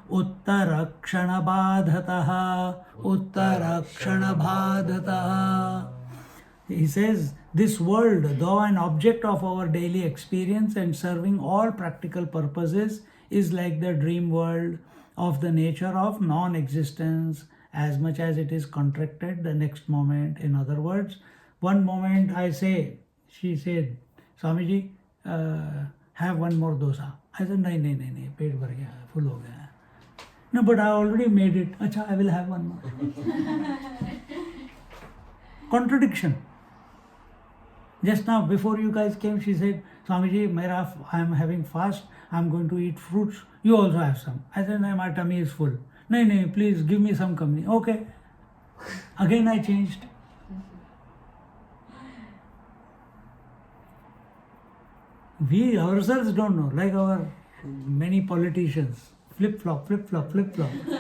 uttarakshanabhadataha. He says, this world, though an object of our daily experience and serving all practical purposes, is like the dream world of the nature of non-existence, as much as it is contracted the next moment. In other words, one moment I say, she said, Swamiji, have one more dosa. I said, nahi, pet bhar gaya, full ho gaya. No, but I already made it. Acha, I will have one more. Contradiction. Just now, before you guys came, she said, Swamiji, I am having fast, I am going to eat fruits. You also have some. I said, no, my tummy is full. No, please give me some company. Okay. Again I changed. We ourselves don't know, like our many politicians. Flip-flop.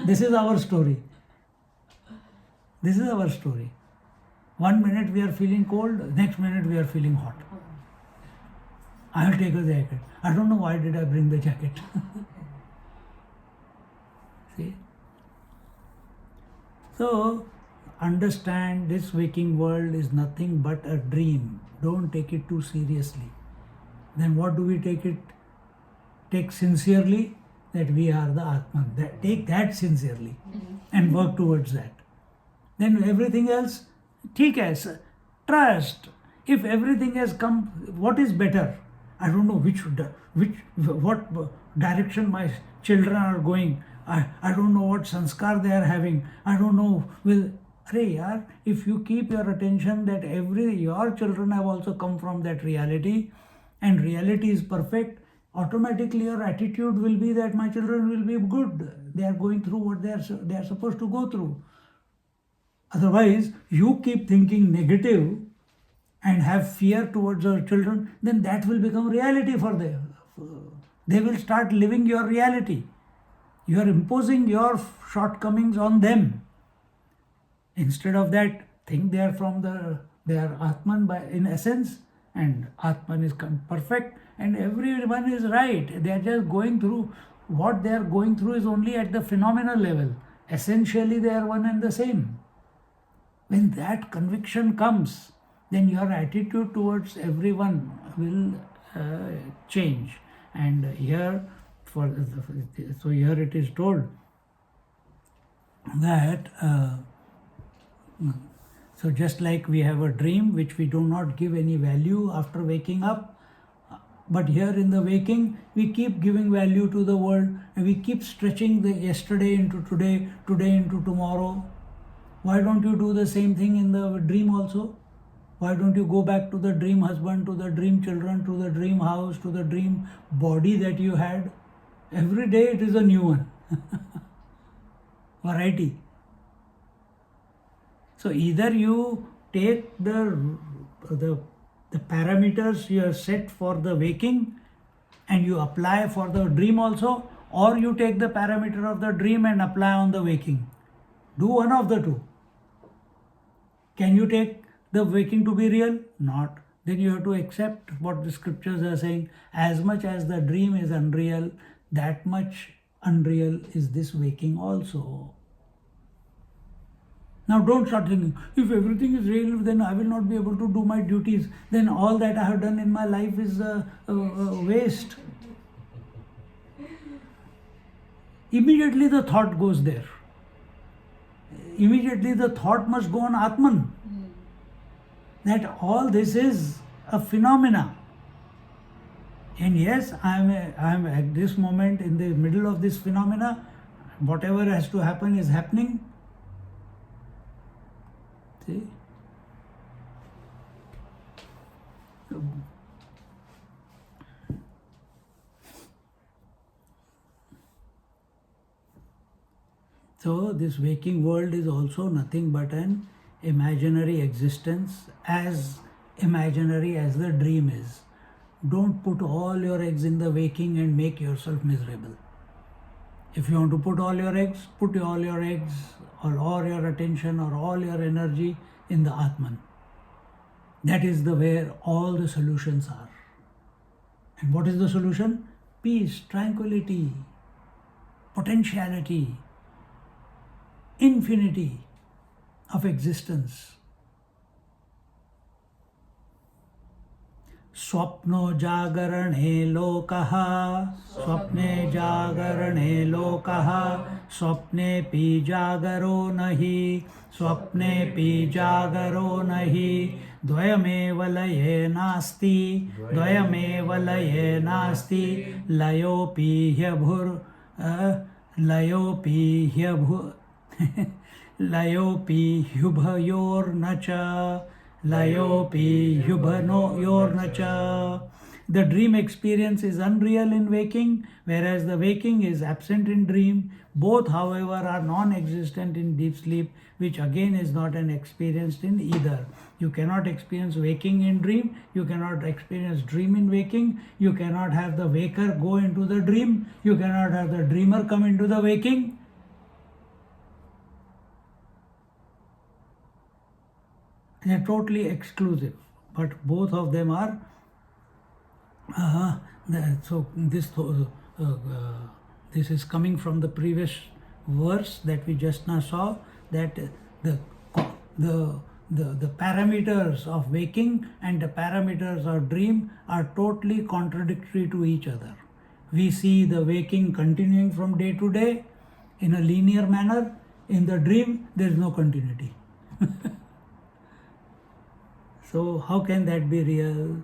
This is our story. One minute we are feeling cold, next minute we are feeling hot. I will take a jacket. I don't know why did I bring the jacket. See? So, understand this waking world is nothing but a dream. Don't take it too seriously. Then what do we take it? Take sincerely that we are the Atman. Take that sincerely and work towards that. Then everything else, trust. If everything has come, what is better? I don't know what direction my children are going. I don't know what sanskar they are having. I don't know. If you keep your attention that your children have also come from that reality, and reality is perfect, automatically your attitude will be that my children will be good. They are going through what they are supposed to go through. Otherwise, you keep thinking negative and have fear towards your children, then that will become reality for them. They will start living your reality. You are imposing your shortcomings on them. Instead of that, think they are Atman in essence, and Atman is perfect, and everyone is right. They are just going through what they are going through is only at the phenomenal level. Essentially, they are one and the same. When that conviction comes, then your attitude towards everyone will change. And here it is told that so just like we have a dream which we do not give any value after waking up, but here in the waking we keep giving value to the world, and we keep stretching the yesterday into today into tomorrow. Why don't you do the same thing in the dream also? Why don't you go back to the dream husband, to the dream children, to the dream house, to the dream body that you had? Every day it is a new one. Variety. So either you take the parameters you have set for the waking and you apply for the dream also, or you take the parameter of the dream and apply on the waking. Do one of the two. Can you take the waking to be real? Not. Then you have to accept what the scriptures are saying. As much as the dream is unreal, that much unreal is this waking also. Now don't start thinking, if everything is real, then I will not be able to do my duties. Then all that I have done in my life is waste. Immediately the thought goes there. immediately the thought must go on Atman. That all this is a phenomena. And yes, I am at this moment in the middle of this phenomena. Whatever has to happen is happening. See? So this waking world is also nothing but an imaginary existence, as imaginary as the dream is. Don't put all your eggs in the waking and make yourself miserable. If you want to put all your eggs, put all your eggs or all your attention or all your energy in the Atman. That is the where all the solutions are. And what is the solution? Peace, tranquility, potentiality, infinity of existence. Swapno jagarane lokaha, swapne jagarane lokaha, swapne pi jagaro nahi, swapne pi jagaro nahi, dvayameva laye nasti, dvayameva laye nasti, layo pi hyabhur, layo pi hyabhur, layo pi hyubhayor nacha, layopi yubhano yornacha. The dream experience is unreal in waking, whereas the waking is absent in dream. Both, however, are non-existent in deep sleep, which again is not an experience in either. You cannot experience waking in dream, you cannot experience dream in waking, you cannot have the waker go into the dream, you cannot have the dreamer come into the waking. They are totally exclusive, but both of them are. So this is coming from the previous verse that we just now saw, that the parameters of waking and the parameters of dream are totally contradictory to each other. We see the waking continuing from day to day in a linear manner. In the dream, there is no continuity. So how can that be real?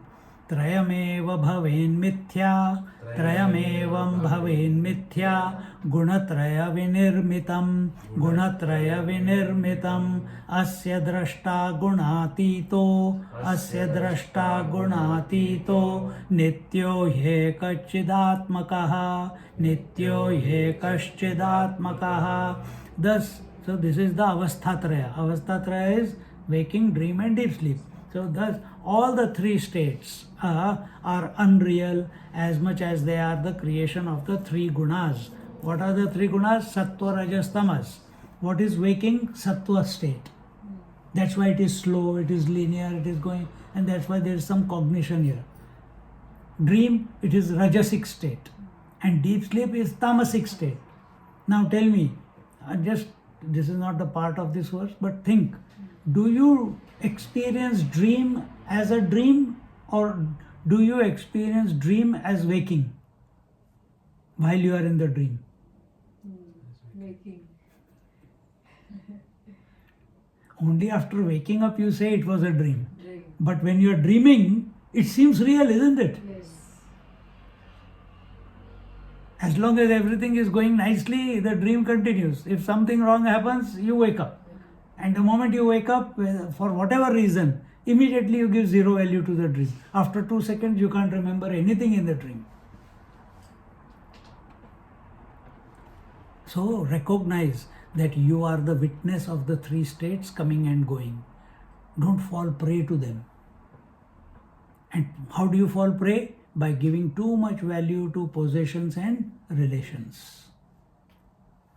Trayameva bhaven mithya, trayamevam bhaven mithya, gunatraya vinirmitam, gunatraya vinirmitam, asya drashta gunatito, asya drashta gunatito, nityo he kacchidatmakaha, nityo he kacchidatmakaha. Thus, so this is the avasthatraya. Avasthatraya is waking, dream and deep sleep. So thus all the three states are unreal as much as they are the creation of the three gunas. What are the three gunas? Sattva, Rajas, Tamas. What is waking? Sattva state. That's why it is slow, it is linear, it is going, and that's why there is some cognition here. Dream, it is Rajasic state, and deep sleep is Tamasic state. Now tell me, this is not the part of this verse, but think, do you experience dream as a dream, or do you experience dream as waking while you are in the dream?
Waking.
Only after waking up you say it was a dream.
Dream.
But when you are dreaming, it seems real, isn't it?
Yes.
As long as everything is going nicely, the dream continues. If something wrong happens, you wake up. And the moment you wake up, for whatever reason, immediately you give zero value to the dream. After 2 seconds, you can't remember anything in the dream. So recognize that you are the witness of the three states coming and going. Don't fall prey to them. And how do you fall prey? By giving too much value to possessions and relations.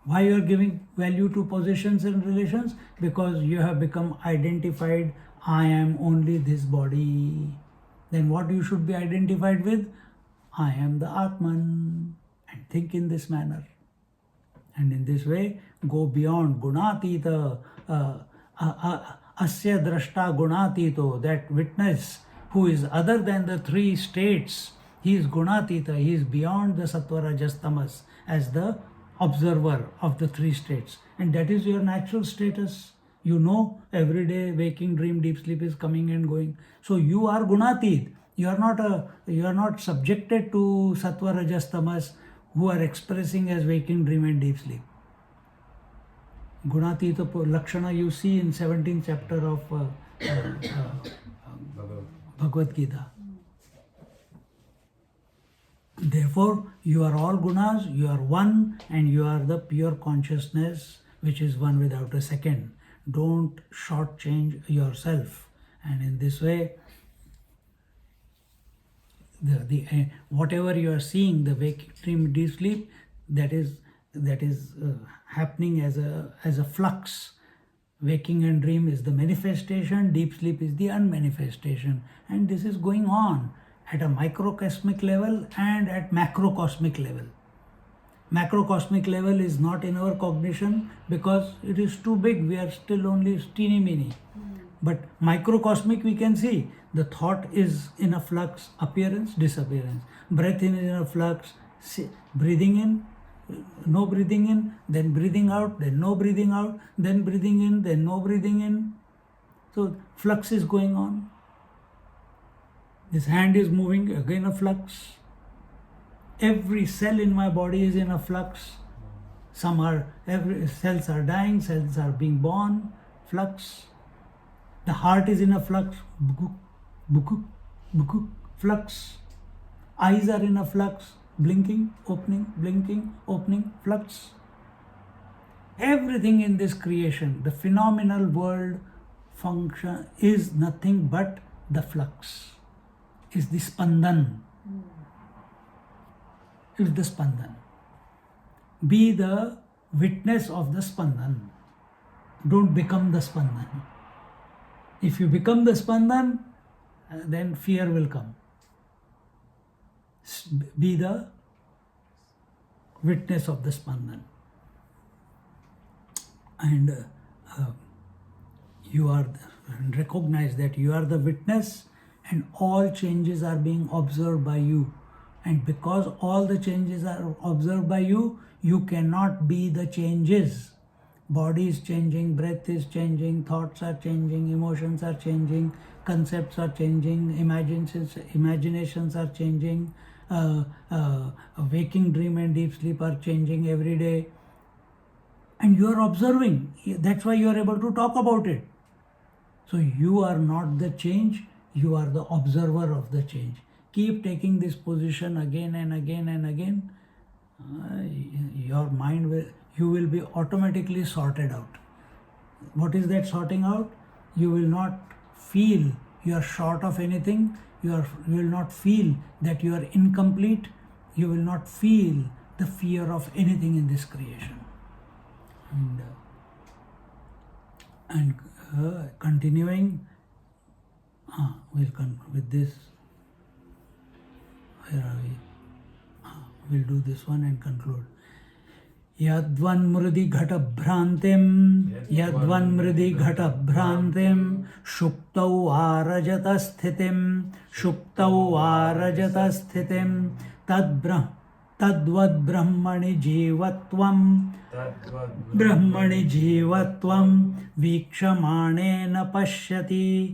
Why you are giving value to possessions and relations? Because you have become identified, I am only this body. Then what you should be identified with? I am the Atman. And think in this manner. And in this way, go beyond gunatita, asya drashta gunatito, that witness who is other than the three states. He is gunatita, he is beyond the sattva, rajas, tamas, as the observer of the three states, and that is your natural status. You know, every day, waking, dream, deep sleep is coming and going. So you are gunatit. You are not subjected to sattva, rajas, tamas, who are expressing as waking, dream, and deep sleep. Gunatita Lakshana you see in 17th chapter of Bhagavad Gita. Therefore, you are all gunas, you are one, and you are the pure consciousness which is one without a second. Don't shortchange yourself. And in this way, whatever you are seeing, the waking, dream, deep sleep, that is happening as a flux. Waking and dream is the manifestation, deep sleep is the unmanifestation, and this is going on at a microcosmic level and at macrocosmic level. Macrocosmic level is not in our cognition because it is too big. We are still only teeny mini. But microcosmic we can see. The thought is in a flux, appearance, disappearance. Breath in is in a flux, breathing in, no breathing in, then breathing out, then no breathing out, then breathing in, then no breathing in. So flux is going on. This hand is moving, again a flux. Every cell in my body is in a flux. Every cells are dying, cells are being born, flux. The heart is in a flux, bukuk, bukuk, bukuk, flux. Eyes are in a flux, blinking, opening, flux. Everything in this creation, the phenomenal world function is nothing but the flux, is the spandan. Is the spandan. Be the witness of the spandan. Don't become the spandan. If you become the spandan, then fear will come. Be the witness of the spandan. And you are recognize that you are the witness, and all changes are being observed by you. And because all the changes are observed by you, you cannot be the changes. Body is changing, breath is changing, thoughts are changing, emotions are changing, concepts are changing, imaginations are changing, waking, dream and deep sleep are changing every day. And you are observing. That's why you are able to talk about it. So you are not the change, you are the observer of the change. Keep taking this position again and again and again. Your mind you will be automatically sorted out. What is that sorting out? You will not feel you are short of anything. You will not feel that you are incomplete. You will not feel the fear of anything in this creation. And continuing, we'll with this. Where are we? We'll do this one and conclude. Yadvanmridi ghata bhrantim shuktau arajata sthitim tadvad brahmani jivatvam vikshamanena pashyati.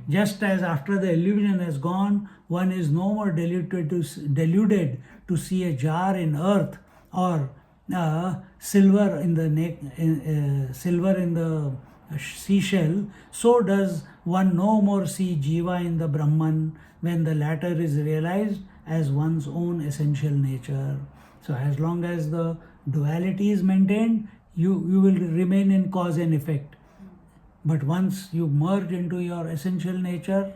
Just as after the illusion has gone, one is no more deluded to see a jar in earth or silver in the seashell, so does one no more see jiva in the Brahman when the latter is realized as one's own essential nature. So as long as the duality is maintained, you will remain in cause and effect. But once you merge into your essential nature,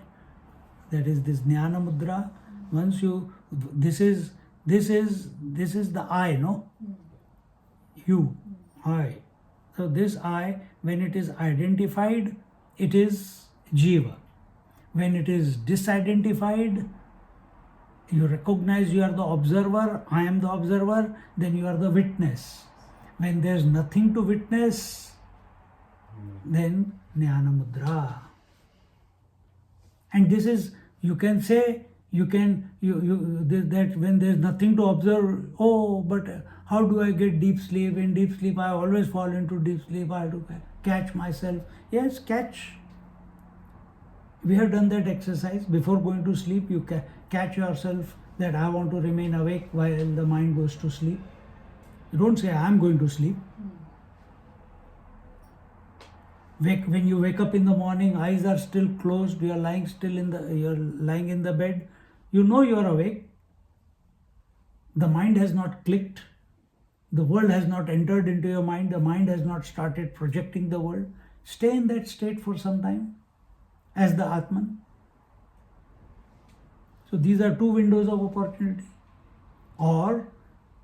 that is this jnana mudra, once you, this is the I, no? You, I. So this I, when it is identified, it is jiva. When it is disidentified, you recognize you are the observer, I am the observer, then you are the witness. When there is nothing to witness, then jnana mudra. And this is, you can say, You can, that when there's nothing to observe, oh, but how do I get deep sleep? In deep sleep, I always fall into deep sleep. I have to catch myself. Yes, catch. We have done that exercise. Before going to sleep, you catch yourself that I want to remain awake while the mind goes to sleep. You don't say, I'm going to sleep. When you wake up in the morning, eyes are still closed, you're lying in the bed, you know you are awake. The mind has not clicked. The world has not entered into your mind. The mind has not started projecting the world. Stay in that state for some time as the Atman. So these are two windows of opportunity. Or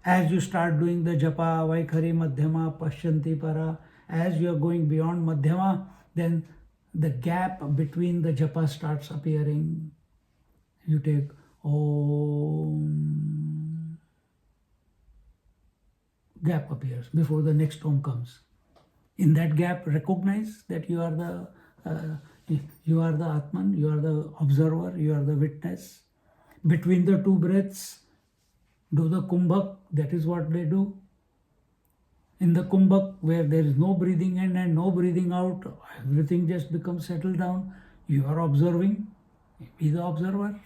as you start doing the japa, vaikhari, madhyama, pashyanti, para, as you are going beyond madhyama, then the gap between the japa starts appearing. You take Om. Gap appears before the next Om comes. In that gap, recognize that you are the Atman, you are the observer, you are the witness. Between the two breaths, do the kumbhak, that is what they do. In the kumbhak, where there is no breathing in and no breathing out, everything just becomes settled down. You are observing, be the observer.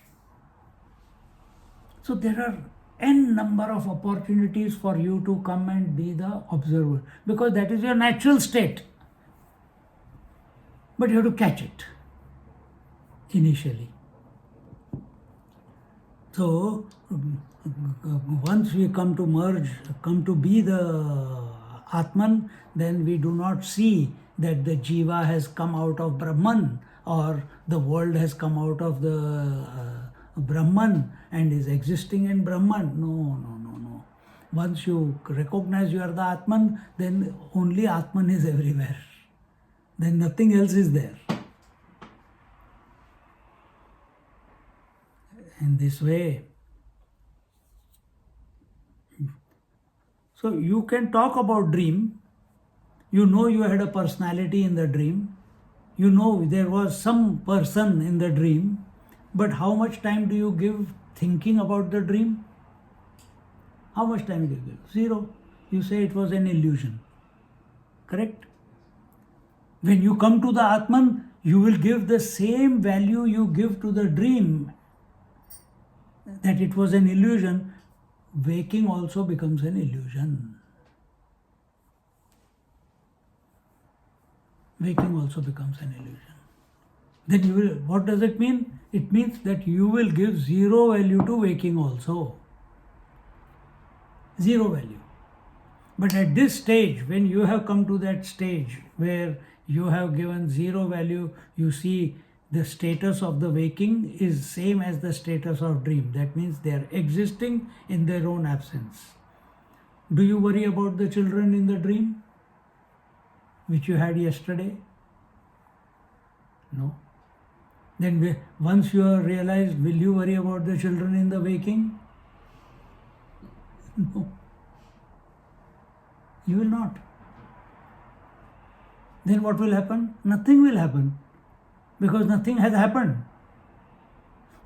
So there are n number of opportunities for you to come and be the observer, because that is your natural state. But you have to catch it initially. So once we come to merge, come to be the Atman, then we do not see that the Jiva has come out of Brahman or the world has come out of the Brahman and is existing in Brahman. No. Once you recognize you are the Atman, then only Atman is everywhere. Then nothing else is there. In this way, so you can talk about dream. You know you had a personality in the dream. You know there was some person in the dream. But how much time do you give thinking about the dream? How much time do you give? Zero. You say it was an illusion. Correct? When you come to the Atman, you will give the same value you give to the dream, that it was an illusion. Waking also becomes an illusion. Waking also becomes an illusion. Then you will, what does it mean? It means that you will give zero value to waking also. Zero value. But at this stage, when you have come to that stage where you have given zero value, you see the status of the waking is same as the status of dream. That means they are existing in their own absence. Do you worry about the children in the dream which you had yesterday? No. Then once you are realized, will you worry about the children in the waking? No. You will not. Then what will happen? Nothing will happen, because nothing has happened.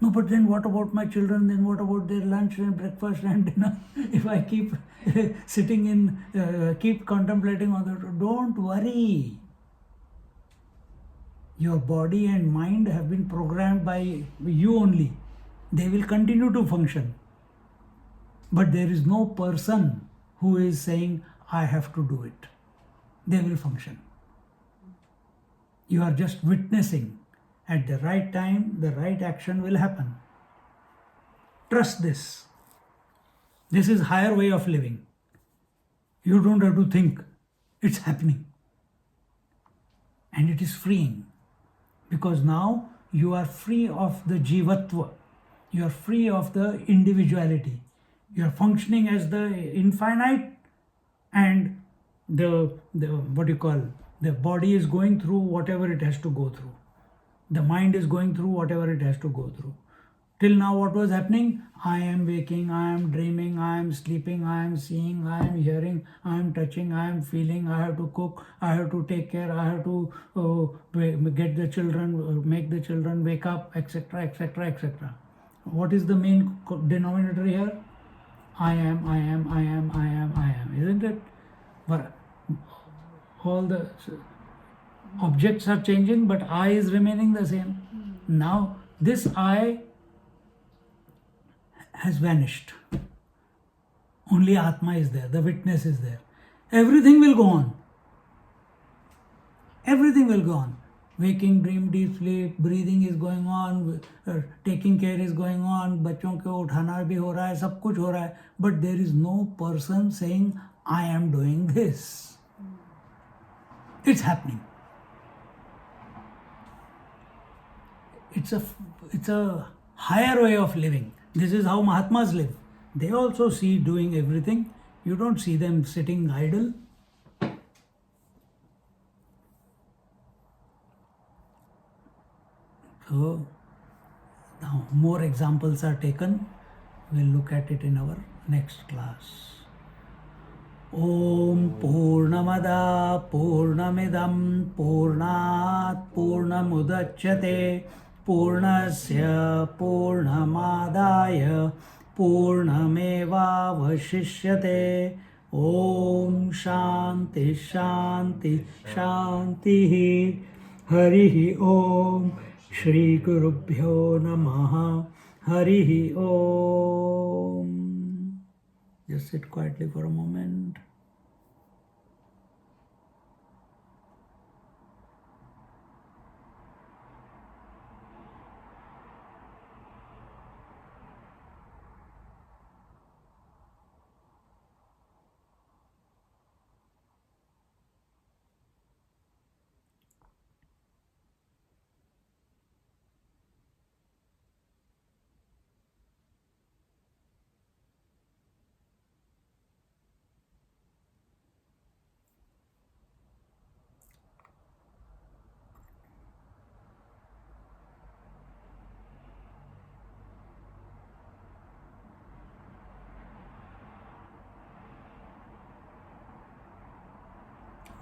No, but then what about my children? Then what about their lunch and breakfast and dinner? If I keep sitting keep contemplating on that, don't worry. Your body and mind have been programmed by you only. They will continue to function. But there is no person who is saying, I have to do it. They will function. You are just witnessing. At the right time, the right action will happen. Trust this. This is higher way of living. You don't have to think. It's happening. And it is freeing. Because now you are free of the jivatva. You are free of the individuality. You are functioning as the infinite, and the body is going through whatever it has to go through. The mind is going through whatever it has to go through. Till now what was happening? I am waking, I am dreaming, I am sleeping, I am seeing, I am hearing, I am touching, I am feeling, I have to cook, I have to take care, I have to get the children, make the children wake up, etc., etc., etc. What is the main denominator here? I am, I am, I am, I am, I am, isn't it? But all the objects are changing, but I is remaining the same. Now, this I has vanished. Only Atma is there, the witness is there. Everything will go on. Everything will go on. Waking, dream, deep sleep, breathing is going on, taking care is going on, बच्चों को उठाना भी हो रहा है, सब कुछ हो रहा है. But there is no person saying, I am doing this. It's happening. It's a higher way of living. This is how Mahatmas live. They also see doing everything. You don't see them sitting idle. So now more examples are taken. We'll look at it in our next class. Om Purnamada Purnamidam Purnat Purnamudachyate Purnasya Purnamadaya Purnameva Vashishyate. Om Shanti Shanti Shanti. Harihi Om. Shri Gurubhyo Namaha. Harihi Om. Just sit quietly for a moment.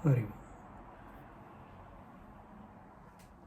Hari Om.